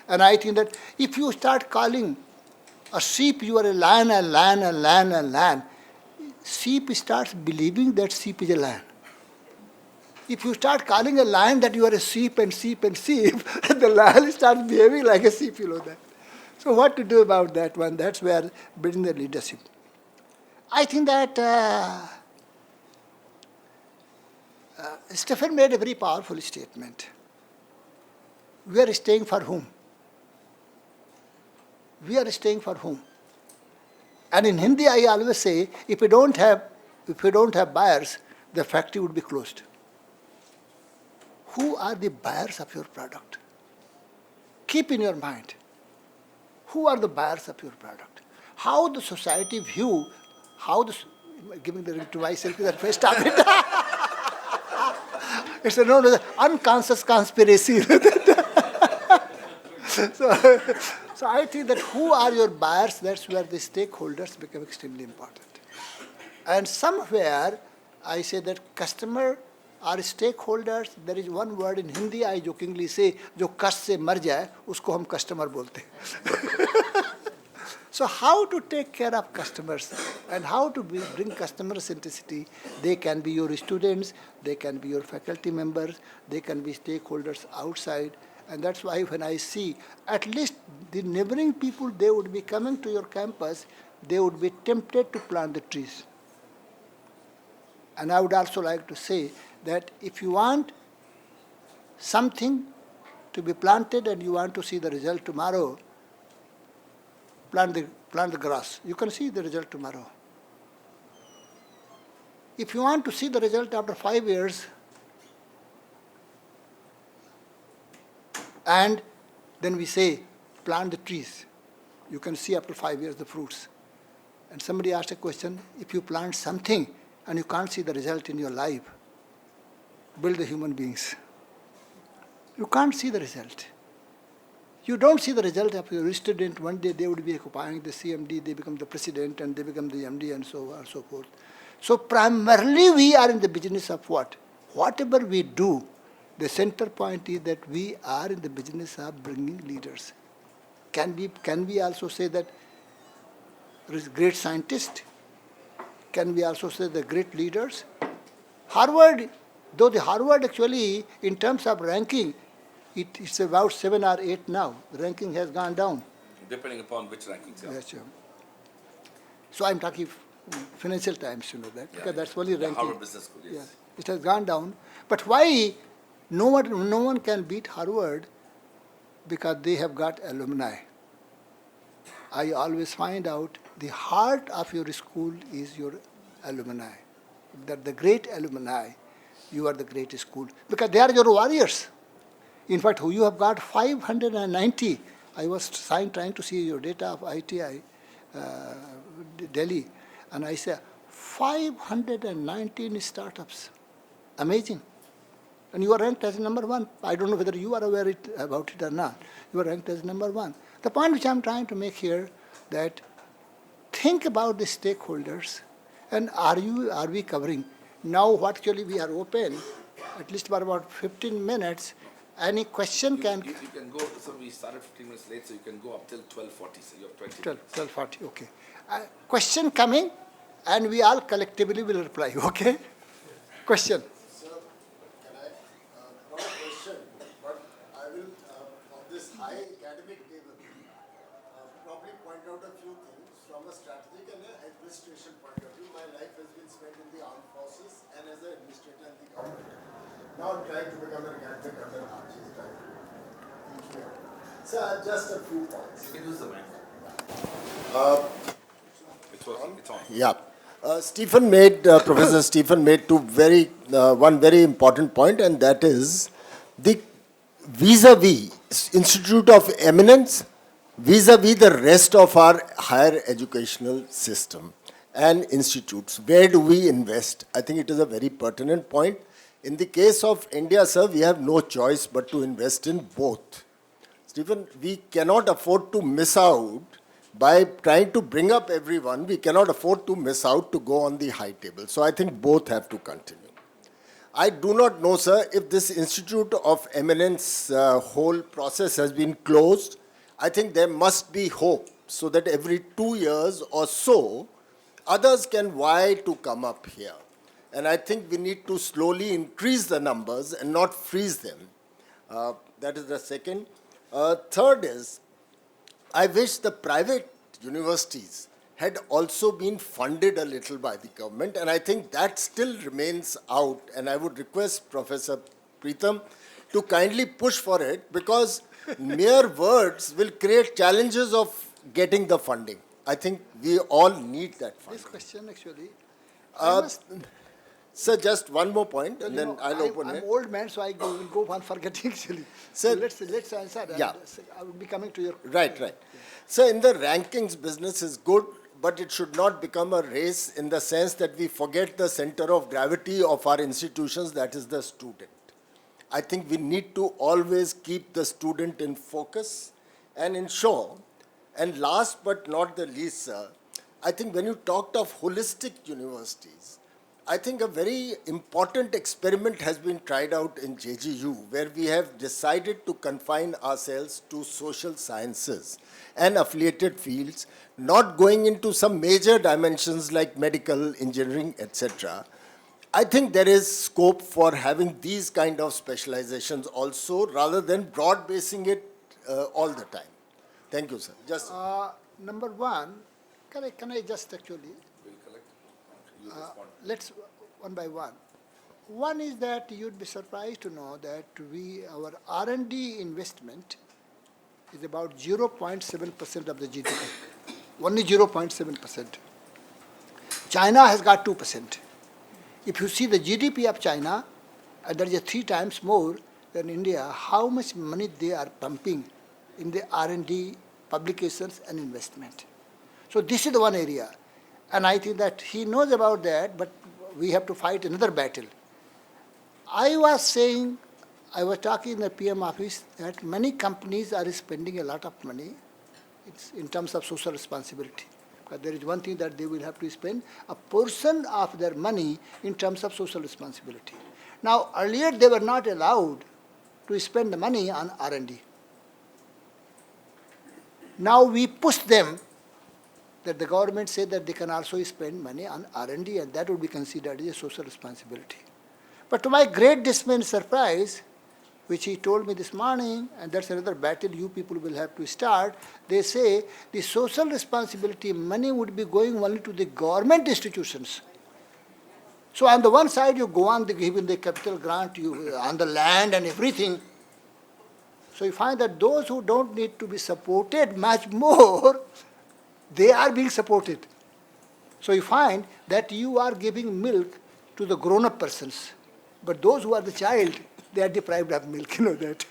Speaker 1: And I think that if you start calling a sheep, you are a lion, a lion, a lion, a lion, sheep starts believing that sheep is a lion. If you start calling a lion that you are a sheep and sheep and sheep, the lion starts behaving like a sheep, that. So what to do about that one? That's where building the leadership. I think that Stephen made a very powerful statement. We are staying for whom? We are staying for whom? And in Hindi, I always say, if you don't have buyers, the factory would be closed. Who are the buyers of your product? Keep in your mind. Who are the buyers of your product? How the society view, giving the ring to myself that first time. It's a known as unconscious conspiracy. So I think that who are your buyers, that's where the stakeholders become extremely important. And somewhere, I say that customer or stakeholders, there is one word in Hindi I jokingly say, जो कष्ट से मर जाए, उसको हम customer बोलते हैं. So how to take care of customers and how to bring customer centricity? They can be your students, they can be your faculty members, they can be stakeholders outside. And that's why when I see at least the neighboring people, they would be coming to your campus, they would be tempted to plant the trees. And I would also like to say that if you want something to be planted and you want to see the result tomorrow, plant the grass. You can see the result tomorrow. If you want to see the result after 5 years, and then we say, plant the trees. You can see after 5 years the fruits. And somebody asked a question, if you plant something and you can't see the result in your life, build the human beings. You can't see the result. You don't see the result of your student. One day they would be occupying the CMD, they become the president, and they become the MD, and so on and so forth. So primarily we are in the business of what? Whatever we do, the center point is that we are in the business of bringing leaders. Can we also say that there is great scientists? Can we also say the great leaders? Harvard, though the Harvard actually, in terms of ranking, it's about 7 or 8 now. The ranking has gone down.
Speaker 7: Depending upon which rankings. Yeah.
Speaker 1: Yes, yeah. So I'm talking Financial Times, that, because that's only ranking.
Speaker 7: Harvard Business School, yes.
Speaker 1: Yeah, it has gone down. But why no one can beat Harvard? Because they have got alumni. I always find out the heart of your school is your alumni. That the great alumni, you are the great school. Because they are your warriors. In fact, you have got 590. I was trying to see your data of ITI, Delhi, and I said 519 startups. Amazing. And you are ranked as number 1. I don't know whether you are aware about it or not. You are ranked as number 1. The point which I'm trying to make here, that think about the stakeholders, and are we covering? Now, what actually we are open, at least for about 15 minutes. Any question can...
Speaker 7: You can go, so we started 15 minutes late, so you can go up till 12:40, so you have 20 minutes.
Speaker 1: 12:40, okay. Question coming, and we all collectively will reply, okay? Question.
Speaker 8: Sir, can I high academic table probably point out a few things from a strategic and an administration point of view. My life has been spent in the armed forces and as an administrator in the government. Now I'm trying to become an academic under Archie's trying to teach me. So just a few points.
Speaker 7: You can use the mic.
Speaker 8: It's on. Yeah. Professor Stephen made one very important point, and that is the vis-a-vis Institute of Eminence, vis-a-vis the rest of our higher educational system and institutes. Where do we invest? I think it is a very pertinent point. In the case of India, sir, we have no choice but to invest in both. Stephen, we cannot afford to miss out. By trying to bring up everyone, we cannot afford to miss out to go on the high table. So I think both have to continue. I do not know, sir, if this Institute of Eminence whole process has been closed. I think there must be hope so that every 2 years or so, others can vie to come up here. And I think we need to slowly increase the numbers and not freeze them. That is the second. Third is, I wish the private universities had also been funded a little by the government, and I think that still remains out. And I would request Professor Preetham to kindly push for it, because mere words will create challenges of getting the funding. I think we all need that funding.
Speaker 1: This question actually,
Speaker 8: Sir, just one more point, and then I'll open
Speaker 1: I'm
Speaker 8: it.
Speaker 1: old man, so I will go on forgetting actually.
Speaker 8: Sir,
Speaker 1: So let's answer.
Speaker 8: Yeah.
Speaker 1: I will be coming to your.
Speaker 8: Right. So in the rankings, business is good, but it should not become a race in the sense that we forget the center of gravity of our institutions, that is the student. I think we need to always keep the student in focus and ensure. And last but not the least, sir, I think when you talked of holistic universities, I think a very important experiment has been tried out in JGU, where we have decided to confine ourselves to social sciences and affiliated fields, not going into some major dimensions like medical, engineering, etc. I think there is scope for having these kind of specializations also, rather than broad basing it all the time. Thank you, sir. Just
Speaker 1: Number one, can I just actually, let's one by one. One is that you'd be surprised to know that our R&D investment is about 0.7% of the GDP. Only 0.7%. China has got 2%. If you see the GDP of China, that is 3 times more than India, how much money they are pumping in the R&D, publications and investment. So this is the one area. And I think that he knows about that, but we have to fight another battle. I was talking in the PM office that many companies are spending a lot of money in terms of social responsibility. But there is one thing that they will have to spend a portion of their money in terms of social responsibility. Now, earlier they were not allowed to spend the money on R&D. Now we push them, that the government said that they can also spend money on R&D, and that would be considered as a social responsibility. But to my great dismay and surprise, which he told me this morning, and that's another battle you people will have to start, they say the social responsibility money would be going only to the government institutions. So on the one side you go on giving the capital grant on the land and everything. So you find that those who don't need to be supported much more, they are being supported. So you find that you are giving milk to the grown-up persons, but those who are the child, they are deprived of milk, you know that.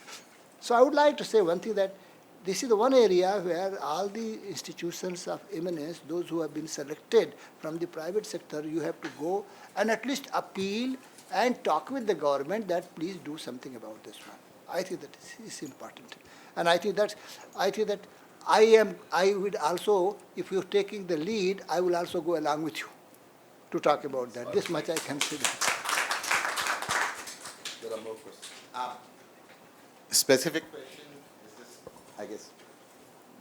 Speaker 1: So I would like to say one thing, that this is the one area where all the institutions of eminence, those who have been selected from the private sector, you have to go and at least appeal and talk with the government that please do something about this one. I think that is important. And I think that I would also, if you're taking the lead, I will also go along with you to talk about that. This much I can say that.
Speaker 7: There are more questions.
Speaker 9: Specific question, this is, I guess,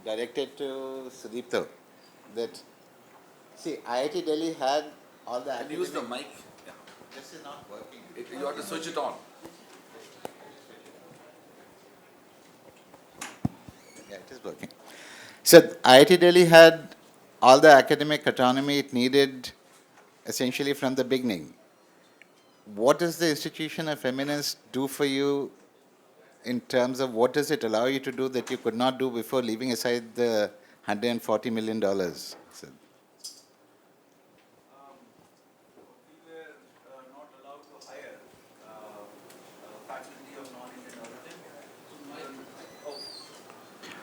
Speaker 9: directed to Sudipto, that, see, IIT Delhi had all the
Speaker 7: Can you use the mic? Yeah.
Speaker 9: This is not working.
Speaker 7: You have to switch it on.
Speaker 9: Yeah, it is working. So IIT Delhi had all the academic autonomy it needed essentially from the beginning. What does the institution of eminence do for you in terms of what does it allow you to do that you could not do before, leaving aside the $140 million? So,
Speaker 3: We were not allowed to hire faculty of non-Indian origin.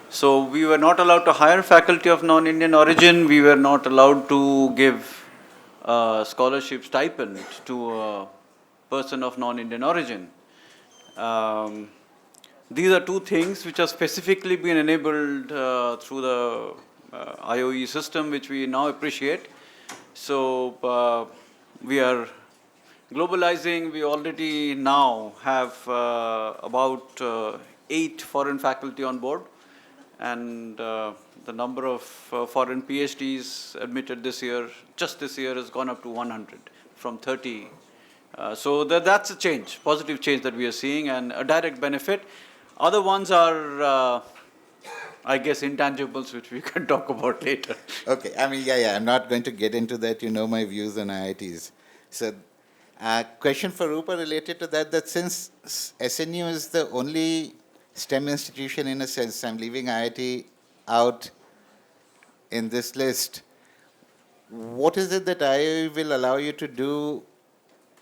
Speaker 3: So we were not allowed to hire faculty of non-Indian origin. We were not allowed to give scholarship stipend to a person of non-Indian origin. These are two things which are specifically been enabled through the IOE system, which we now appreciate. So we are globalizing. We already now have about 8 foreign faculty on board, and the number of foreign PhDs admitted this year, just this year, has gone up to 100 from 30. So that's a change, positive change that we are seeing, and a direct benefit. Other ones are, I guess, intangibles, which we can talk about later.
Speaker 9: okay, I mean, yeah, I'm not going to get into that. You know my views on IITs. So, question for Rupa related to that, that since SNU is the only STEM institution in a sense, I'm leaving IIT out in this list. What is it that IIT will allow you to do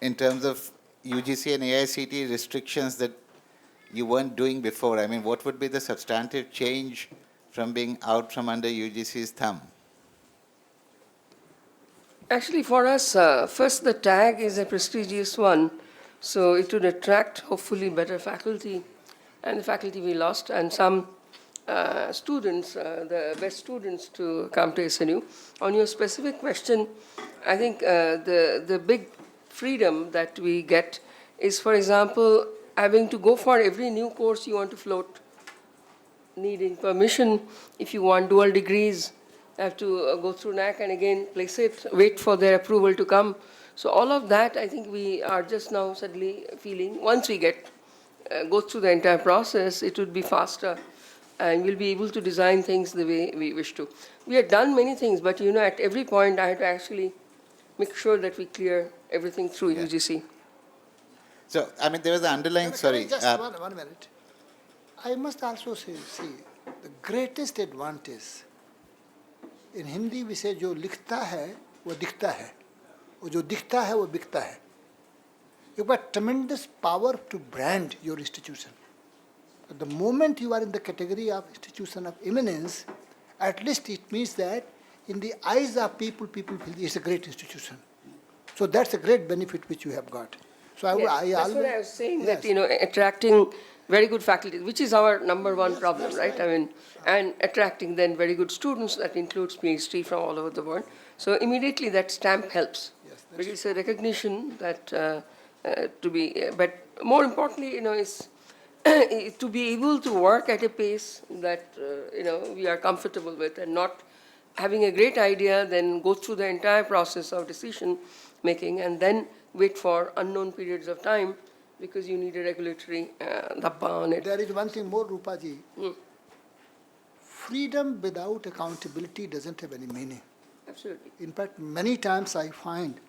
Speaker 9: in terms of UGC and AICTE restrictions that you weren't doing before? I mean, what would be the substantive change from being out from under UGC's thumb?
Speaker 6: Actually, for us, first the tag is a prestigious one, so it would attract hopefully better faculty, and the faculty we lost, and some students, the best students to come to SNU. On your specific question, I think the big freedom that we get is, for example, having to go for every new course you want to float, needing permission. If you want dual degrees, have to go through NAC and again place it, wait for their approval to come. So all of that, I think we are just now suddenly feeling, once we get, go through the entire process, it would be faster, and we'll be able to design things the way we wish to. We have done many things, but you know, at every point I had to actually make sure that we clear everything through UGC.
Speaker 9: So, I mean, there was the underlying, sorry.
Speaker 1: Just one minute. I must also say, see, the greatest advantage, in Hindi we say, जो लिखता है वो दिखता है, और जो दिखता है वो बिकता है. You've got tremendous power to brand your institution. But the moment you are in the category of institution of eminence, at least it means that in the eyes of people, people feel it's a great institution. So that's a great benefit which you have got. So
Speaker 6: That's what I was saying, that, you know, attracting very good faculty, which is our number one problem, right? I mean, and attracting then very good students, that includes PhD from all over the world. So immediately that stamp helps. But it's a recognition that to be, but more importantly, you know, is to be able to work at a pace that, you know, we are comfortable with, and not having a great idea, then go through the entire process of decision making and then wait for unknown periods of time because you need a regulatory dabba on it.
Speaker 1: There is one thing more, Rupaji. Freedom without accountability doesn't have any meaning.
Speaker 6: Absolutely.
Speaker 1: In fact, many times I find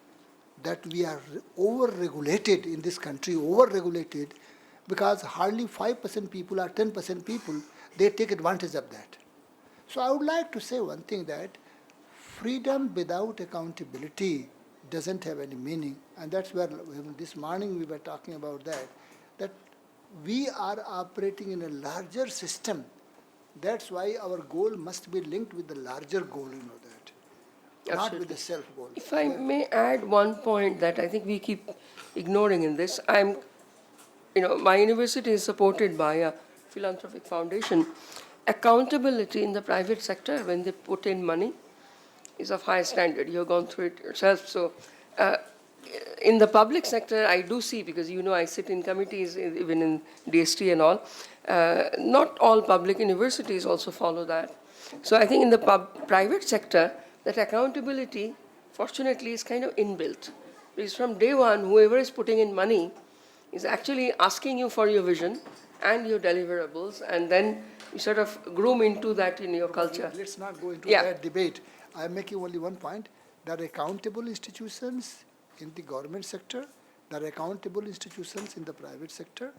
Speaker 1: that we are over-regulated in this country, over-regulated, because hardly 5% people or 10% people, they take advantage of that. So I would like to say one thing, that freedom without accountability doesn't have any meaning. And that's where this morning we were talking about that we are operating in a larger system. That's why our goal must be linked with the larger goal, you know that,
Speaker 6: Absolutely.
Speaker 1: not with the self goal.
Speaker 6: If I may add one point that I think we keep ignoring in this, you know, my university is supported by a philanthropic foundation. Accountability in the private sector, when they put in money, is of high standard. You have gone through it yourself. So in the public sector, I do see, because, you know, I sit in committees, even in DST and all, not all public universities also follow that. So I think in the private sector, that accountability, fortunately, is kind of inbuilt. Because from day one, whoever is putting in money is actually asking you for your vision and your deliverables, and then You sort of groom into that in your culture.
Speaker 1: Let's not go into
Speaker 6: Yeah.
Speaker 1: that debate. I am making only one point. There are accountable institutions in the government sector. There are accountable institutions in the private sector.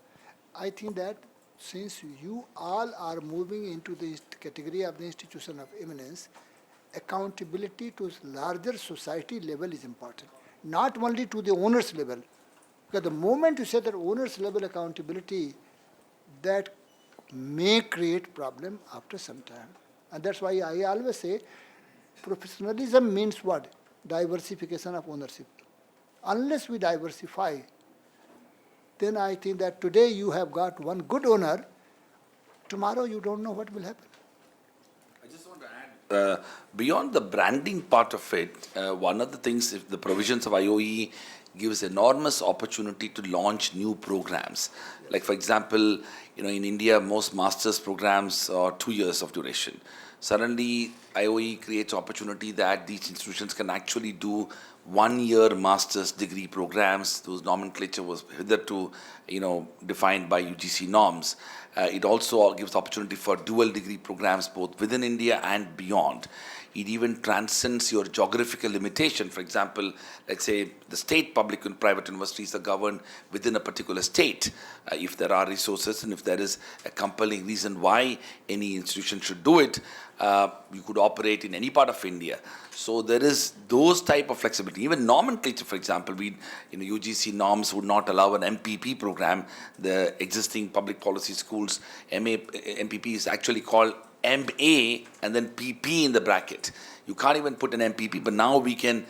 Speaker 1: I think that since you all are moving into the category of the institution of eminence, accountability to larger society level is important, not only to the owners level. Because the moment you say that owners level accountability, that may create problem after some time. And that's why I always say professionalism means what? Diversification of ownership. Unless we diversify, then I think that today you have got one good owner, tomorrow you don't know what will happen.
Speaker 7: I just want to add, beyond the branding part of it, one of the things, if the provisions of IOE gives enormous opportunity to launch new programs. Like for example, in India, most master's programs are 2 years of duration. Suddenly, IOE creates opportunity that these institutions can actually do 1 year master's degree programs. Those nomenclature was hitherto, defined by UGC norms. It also gives opportunity for dual degree programs both within India and beyond. It even transcends your geographical limitation. For example, let's say the state public and private universities are governed within a particular state. If there are resources and if there is a compelling reason why any institution should do it, you could operate in any part of India. So there is those type of flexibility. Even nomenclature, for example, UGC norms would not allow an MPP program. The existing public policy schools, MPP is actually called MA and then PP in the bracket. You can't even put an MPP, but now we can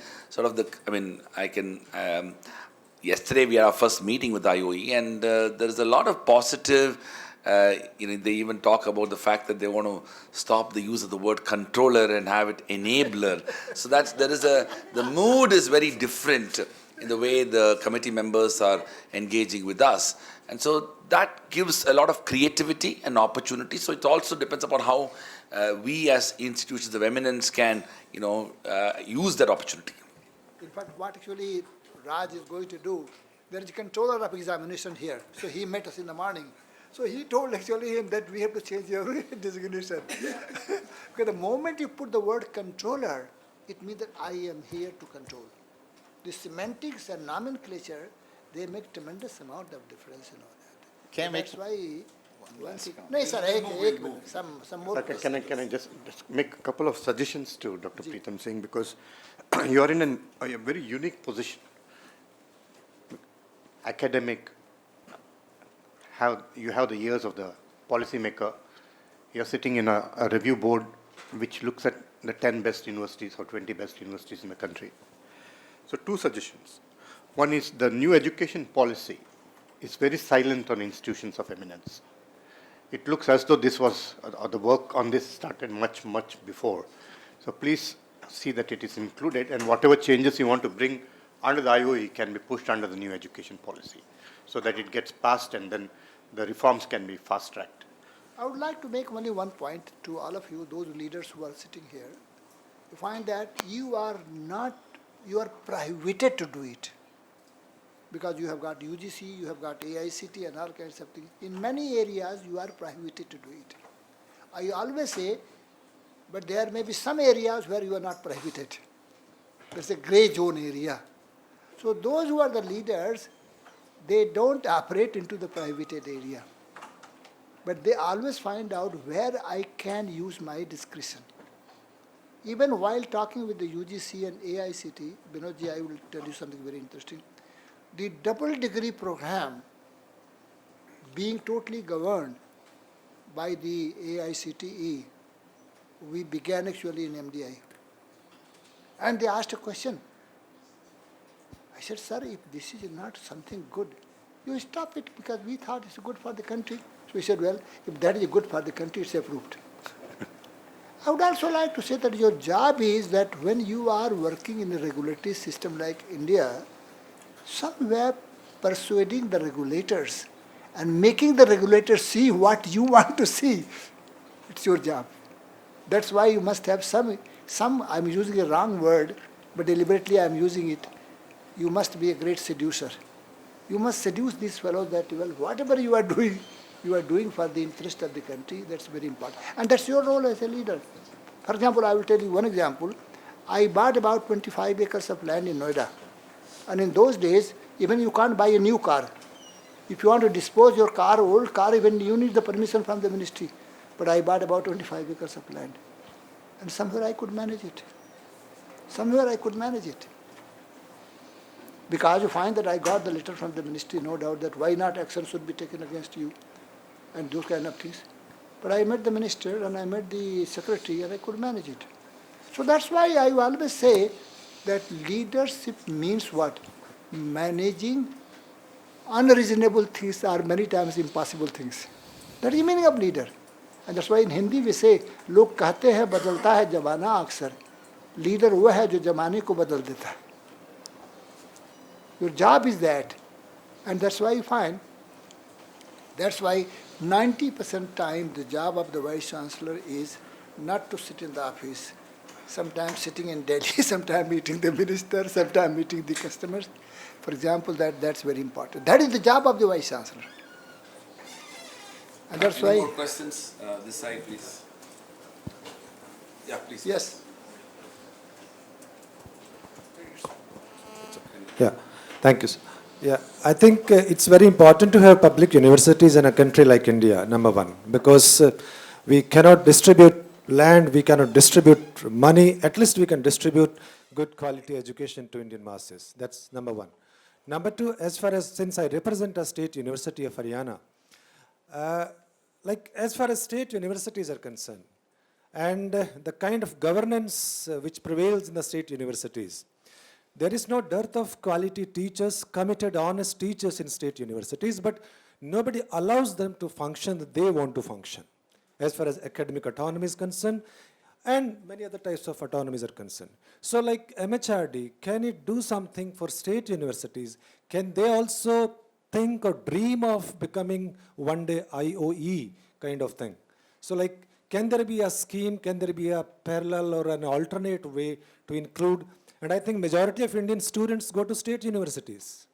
Speaker 7: yesterday we had our first meeting with IOE, and there's a lot of positive, they even talk about the fact that they want to stop the use of the word controller and have it enabler. So the mood is very different in the way the committee members are engaging with us. And so that gives a lot of creativity and opportunity. So it also depends upon how we as institutions of eminence can, use that opportunity.
Speaker 1: In fact, what actually Raj is going to do, there is a controller of examination here. So he met us in the morning. So he told actually him that we have to change your designation. Because the moment you put the word controller, it means that I am here to control. The semantics and nomenclature, they make tremendous amount of difference in all that.
Speaker 9: Can I make
Speaker 1: That's why
Speaker 9: one last comment?
Speaker 1: No, sir, some more.
Speaker 4: Okay, can I just make a couple of suggestions to Dr. Preetham Singh, because you are in a very unique position. Academic, you have the ears of the policymaker. You're sitting in a review board which looks at the 10 best universities or 20 best universities in the country. So 2 suggestions. One is the new education policy is very silent on institutions of eminence. It looks as though this was, the work on this started much, much before. So please see that it is included, and whatever changes you want to bring under the IOE can be pushed under the new education policy so that it gets passed and then the reforms can be fast-tracked.
Speaker 1: I would like to make only one point to all of you, those leaders who are sitting here. You find that you are prohibited to do it. Because you have got UGC, you have got AICT and all kinds of things. In many areas, you are prohibited to do it. I always say, but there may be some areas where you are not prohibited. There's a gray zone area. So those who are the leaders, they don't operate into the prohibited area. But they always find out where I can use my discretion. Even while talking with the UGC and AICT, Binodji, I will tell you something very interesting. The double degree program being totally governed by the AICTE, we began actually in MDI. And they asked a question. I said, sir, if this is not something good, you stop it because we thought it's good for the country. So he said, well, if that is good for the country, it's approved. I would also like to say that your job is that when you are working in a regulatory system like India, somewhere persuading the regulators and making the regulators see what you want to see, it's your job. That's why you must have some I'm using a wrong word, but deliberately I'm using it. You must be a great seducer. You must seduce these fellows that, well, whatever you are doing, you are doing for the interest of the country, that's very important. And that's your role as a leader. For example, I will tell you one example. I bought about 25 acres of land in Noida. And in those days, even you can't buy a new car. If you want to dispose your car, old car, even you need the permission from the ministry. But I bought about 25 acres of land. And somewhere I could manage it. Somewhere I could manage it. Because you find that I got the letter from the ministry, no doubt, that why not action should be taken against you and those kind of things. But I met the minister and I met the secretary and I could manage it. So that's why I always say that leadership means what? Managing unreasonable things are many times impossible things. That is the meaning of leader. And that's why in Hindi we say, लोग कहते हैं बदलता है जमाना अक्सर. Leader वो है जो जमाने को बदल देता है. Your job is that. And that's why you find, that's why 90% time the job of the Vice Chancellor is not to sit in the office, sometimes sitting in Delhi, sometimes meeting the minister, sometimes meeting the customers. For example, that's very important. That is the job of the Vice Chancellor. And that's
Speaker 7: Any
Speaker 1: why...
Speaker 7: more questions? This side, please. Yeah, please.
Speaker 1: Yes.
Speaker 10: Yeah, thank you, sir. Yeah, I think it's very important to have public universities in a country like India, number one, because we cannot distribute land, we cannot distribute money, at least we can distribute good quality education to Indian masses. That's number one. Number two, as far as, since I represent a state university of Haryana, like as far as state universities are concerned, and the kind of governance which prevails in the state universities, there is no dearth of quality teachers, committed, honest teachers in state universities, but nobody allows them to function that they want to function, as far as academic autonomy is concerned, and many other types of autonomies are concerned. So like MHRD, can it do something for state universities? Can they also think or dream of becoming one day IOE kind of thing? So like, can there be a scheme, can there be a parallel or an alternate way to include? And I think majority of Indian students go to state universities.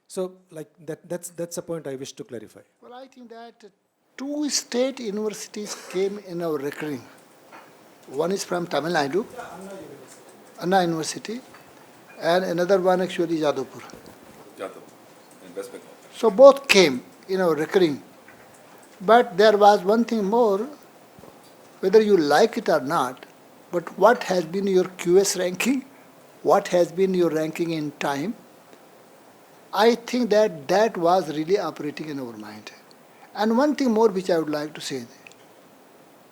Speaker 10: So like that's a point I wish to clarify.
Speaker 1: Well, I think that two state universities came in our reckoning. One is from Tamil Nadu, Anna University, and another one actually Jadavpur.
Speaker 7: In West Bengal.
Speaker 1: So both came in our reckoning. But there was one thing more, whether you like it or not, but what has been your QS ranking? What has been your ranking in time? I think that was really operating in our mind. And one thing more which I would like to say,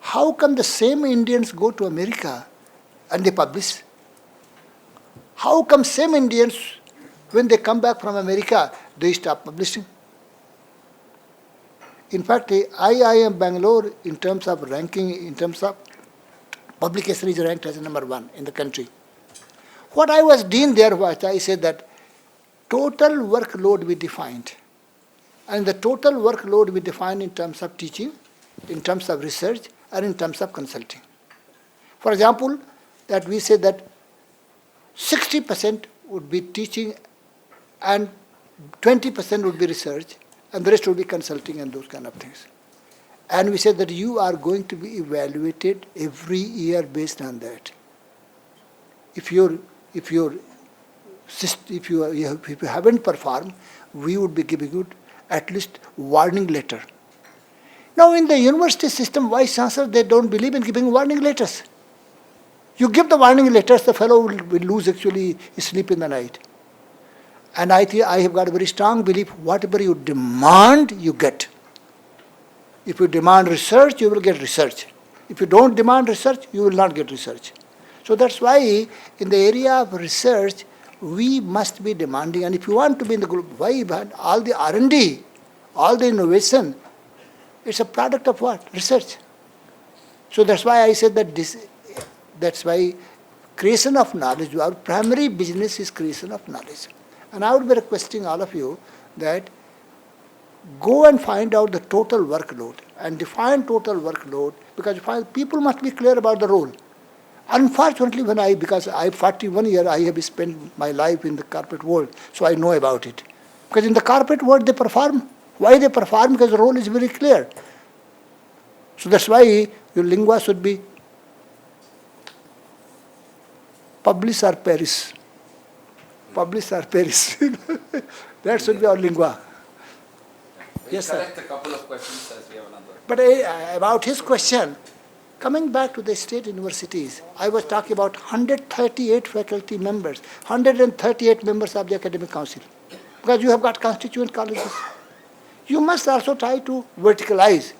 Speaker 1: how come the same Indians go to America and they publish? How come same Indians, when they come back from America, they stop publishing? In fact, Iim Bangalore, in terms of ranking, in terms of publication, is ranked as number 1 in the country. What I was doing there was, I said that total workload we defined. And the total workload we defined in terms of teaching, in terms of research, and in terms of consulting. For example, that we say that 60% would be teaching and 20% would be research, and the rest would be consulting and those kind of things. And we said that you are going to be evaluated every year based on that. If you haven't performed, we would be giving you at least warning letter. Now in the university system, Vice Chancellor, they don't believe in giving warning letters. You give the warning letters, the fellow will lose actually his sleep in the night. And I think I have got a very strong belief, whatever you demand, you get. If you demand research, you will get research. If you don't demand research, you will not get research. So that's why in the area of research, we must be demanding. And if you want to be in the group, why all the R&D, all the innovation, it's a product of what? Research. So that's why I said that that's why creation of knowledge, our primary business is creation of knowledge. And I would be requesting all of you that go and find out the total workload and define total workload, because people must be clear about the role. Unfortunately, because I'm 41 years, I have spent my life in the corporate world, so I know about it. Because in the corporate world, they perform Why they perform? Because the role is very clear. So that's why your lingua should be publish or perish. Publish or perish. That should be our lingua. Yes, sir.
Speaker 7: Collect a couple of questions as we have another.
Speaker 1: But about his question, coming back to the state universities, I was talking about 138 faculty members, 138 members of the academic council. Because you have got constituent colleges. You must also try to verticalize.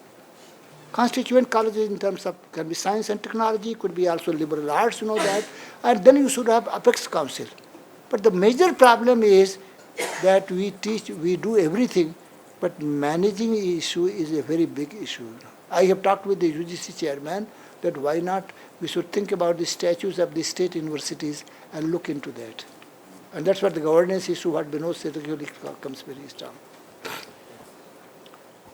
Speaker 1: Constituent colleges in terms of, can be science and technology, could be also liberal arts, you know that. And then you should have apex council. But the major problem is that we teach, we do everything, but managing issue is a very big issue. I have talked with the UGC chairman that why not we should think about the statutes of the state universities and look into that. And that's what the governance issue, what Binod said, really comes very strong.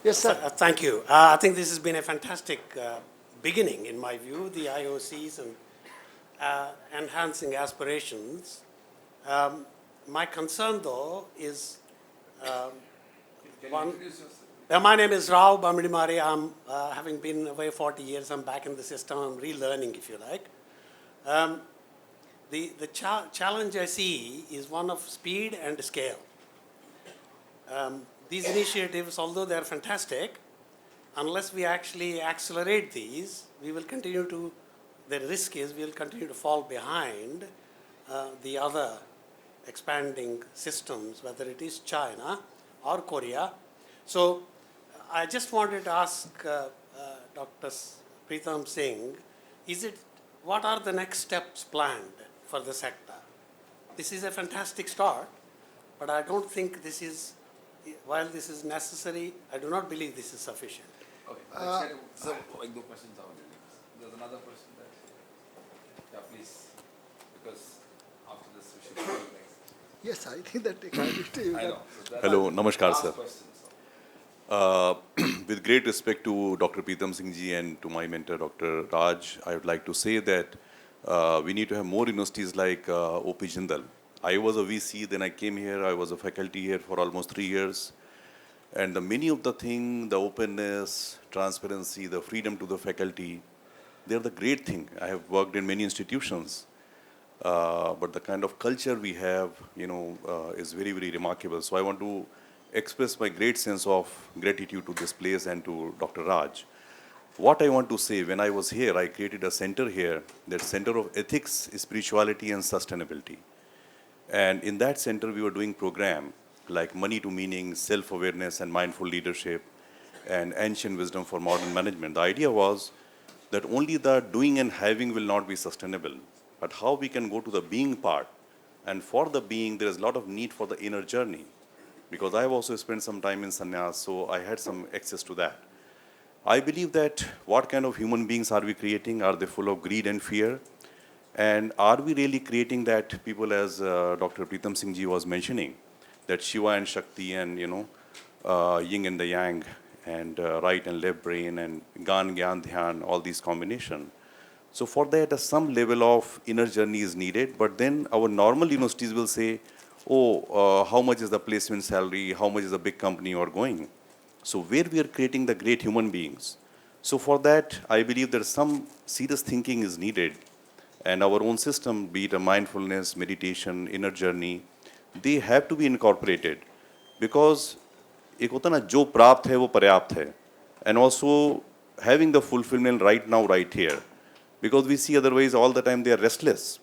Speaker 1: Yes, sir.
Speaker 11: Thank you. I think this has been a fantastic beginning, in my view, the IOCs and enhancing aspirations. My concern, though, is one. My name is Rao Bamidimari. I'm having been away 40 years. I'm back in the system. I'm relearning, if you like. The challenge I see is one of speed and scale. These initiatives, although they're fantastic, unless we actually accelerate these, we will continue to, the risk is we'll continue to fall behind the other expanding systems, whether it is China or Korea. So I just wanted to ask Dr. Pritam Singh, what are the next steps planned for the sector? This is a fantastic start, but I don't think this is, while this is necessary, I do not believe this is sufficient.
Speaker 7: Okay, so I go questions out. There's another person there. Yeah, please, because after this we should go next.
Speaker 1: Yes, I think that
Speaker 7: I know. So
Speaker 12: Hello, namaskar,
Speaker 7: last
Speaker 12: sir.
Speaker 7: question,
Speaker 12: With great respect to Dr. Pritam Singh ji and to my mentor, Dr. Raj, I would like to say that we need to have more universities like OP Jindal. I was a VC, then I came here, I was a faculty here for almost 3 years. And many of the things, the openness, transparency, the freedom to the faculty, they're the great thing. I have worked in many institutions. But the kind of culture we have, is very, very remarkable. So I want to express my great sense of gratitude to this place and to Dr. Raj. What I want to say, when I was here, I created a center here, that Center of Ethics, Spirituality and Sustainability. And in that center, we were doing program like Money to Meaning, Self-Awareness and Mindful Leadership, and Ancient Wisdom for Modern Management. The idea was that only the doing and having will not be sustainable, but how we can go to the being part. And for the being, there is a lot of need for the inner journey. Because I have also spent some time in sannyas, so I had some access to that. I believe that what kind of human beings are we creating? Are they full of greed and fear? And are we really creating that people, as Dr. Pritam Singh ji was mentioning, that Shiva and Shakti and, yin and the yang, and right and left brain, and Gan, Gyan, Dhyan, all these combination. So for that, some level of inner journey is needed, but then our normal universities will say, how much is the placement salary, how much is the big company you are going. So where we are creating the great human beings. So for that, I believe that some serious thinking is needed. And our own system, be it a mindfulness, meditation, inner journey, they have to be incorporated. Because ek hota na, jo prapt hai, wo paryapt hai. And also having the fulfillment right now, right here. Because we see otherwise all the time they are restless.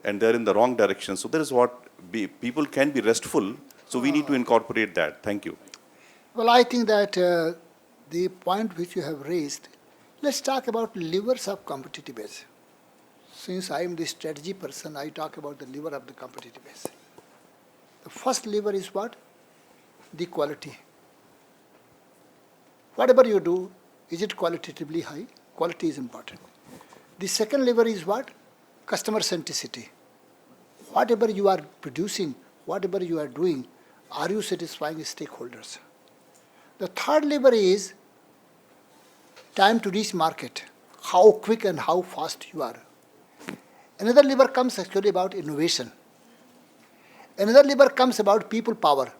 Speaker 12: And they are in the wrong direction. So that is what people can be restful. So we need to incorporate that. Thank you.
Speaker 1: Well, I think that the point which you have raised, let's talk about levers of competitive edge. Since I am the strategy person, I talk about the lever of the competitive edge. The first lever is what? The quality. Whatever you do, is it qualitatively high? Quality is important. The second lever is what? Customer centricity. Whatever you are producing, whatever you are doing, are you satisfying stakeholders? The third lever is time to reach market. How quick and how fast you are. Another lever comes actually about innovation. Another lever comes about people power.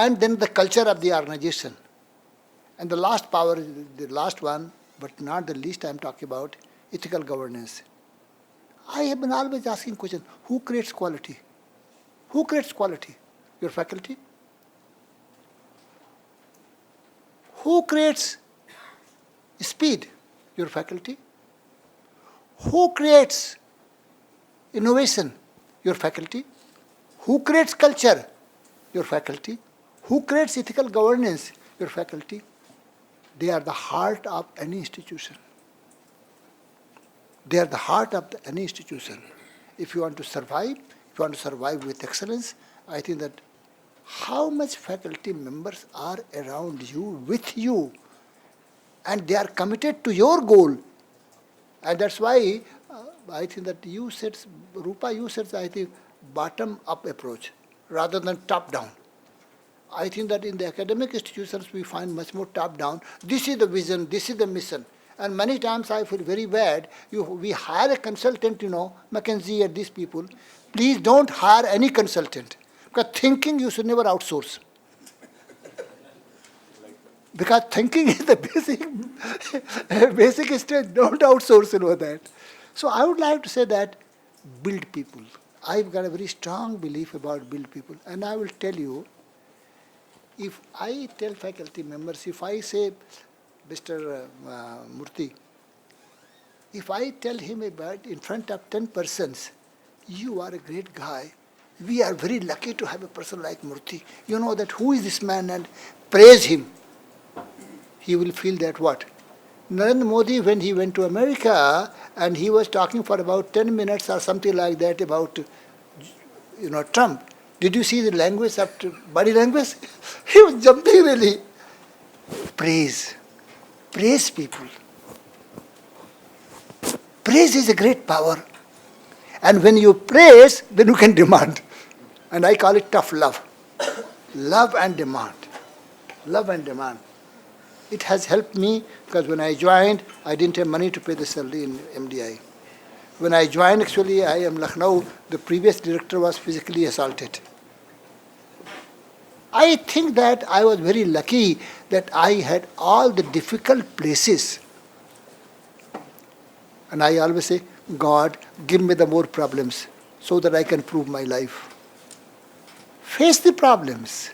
Speaker 1: and then the culture of the organization. And the last power, the last one, but not the least I am talking about, ethical governance. I have been always asking questions, who creates quality? Who creates quality? Your faculty? Who creates speed? Your faculty. Who creates innovation? Your faculty. Who creates culture? Your faculty. Who creates ethical governance? Your faculty. They are the heart of any institution. They are the heart of any institution. If you want to survive, if you want to survive with excellence, I think that how much faculty members are around you, with you, and they are committed to your goal. And that's why I think that you said, Rupa, you said, I think, bottom-up approach rather than top-down. I think that in the academic institutions we find much more top-down. This is the vision, this is the mission. And many times I feel very bad. We hire a consultant, McKinsey and these people. Please don't hire any consultant. Because thinking you should never outsource. Because thinking is the basic stage. Don't outsource that. So I would like to say that build people. I've got a very strong belief about build people. And I will tell you, if I tell faculty members, if I say, Mr. Murthy, if I tell him about in front of 10 persons, you are a great guy. We are very lucky to have a person like Murthy. You know that who is this man, and praise him. He will feel that what? Narendra Modi, when he went to America and he was talking for about 10 minutes or something like that about, Trump. Did you see the language of body language? He was jumping really. Praise. Praise people. Praise is a great power. And when you praise, then you can demand. And I call it tough love. Love and demand. Love and demand. It has helped me because when I joined, I didn't have money to pay the salary in MDI. When I joined, actually, Iim Lucknow, the previous director was physically assaulted. I think that I was very lucky that I had all the difficult places. And I always say, God, give me the more problems so that I can prove my life. Face the problems.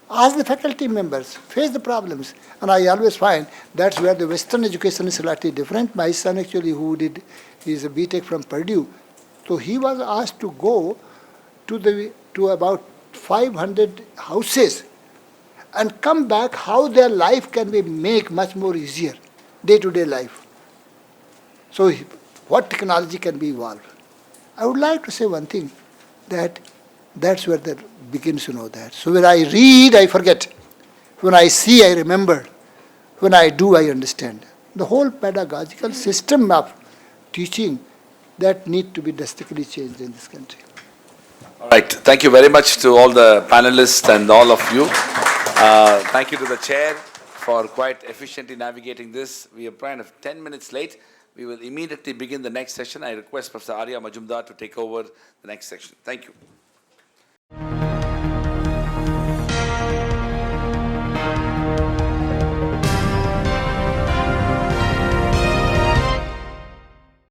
Speaker 1: Ask the faculty members, face the problems. And I always find that's where the Western education is slightly different. My son actually, he's a BTech from Purdue. So he was asked to go to about 500 houses and come back how their life can be made much more easier, day-to-day life. So what technology can be evolved. I would like to say one thing, that's where that begins, that. So when I read, I forget. When I see, I remember. When I do, I understand. The whole pedagogical system of teaching that need to be drastically changed in this country.
Speaker 7: All right. Thank you very much to all the panelists and all of you. Thank you to the chair for quite efficiently navigating this. We are kind of 10 minutes late. We will immediately begin the next session. I request Professor Arya Majumdar to take over the next section. Thank you.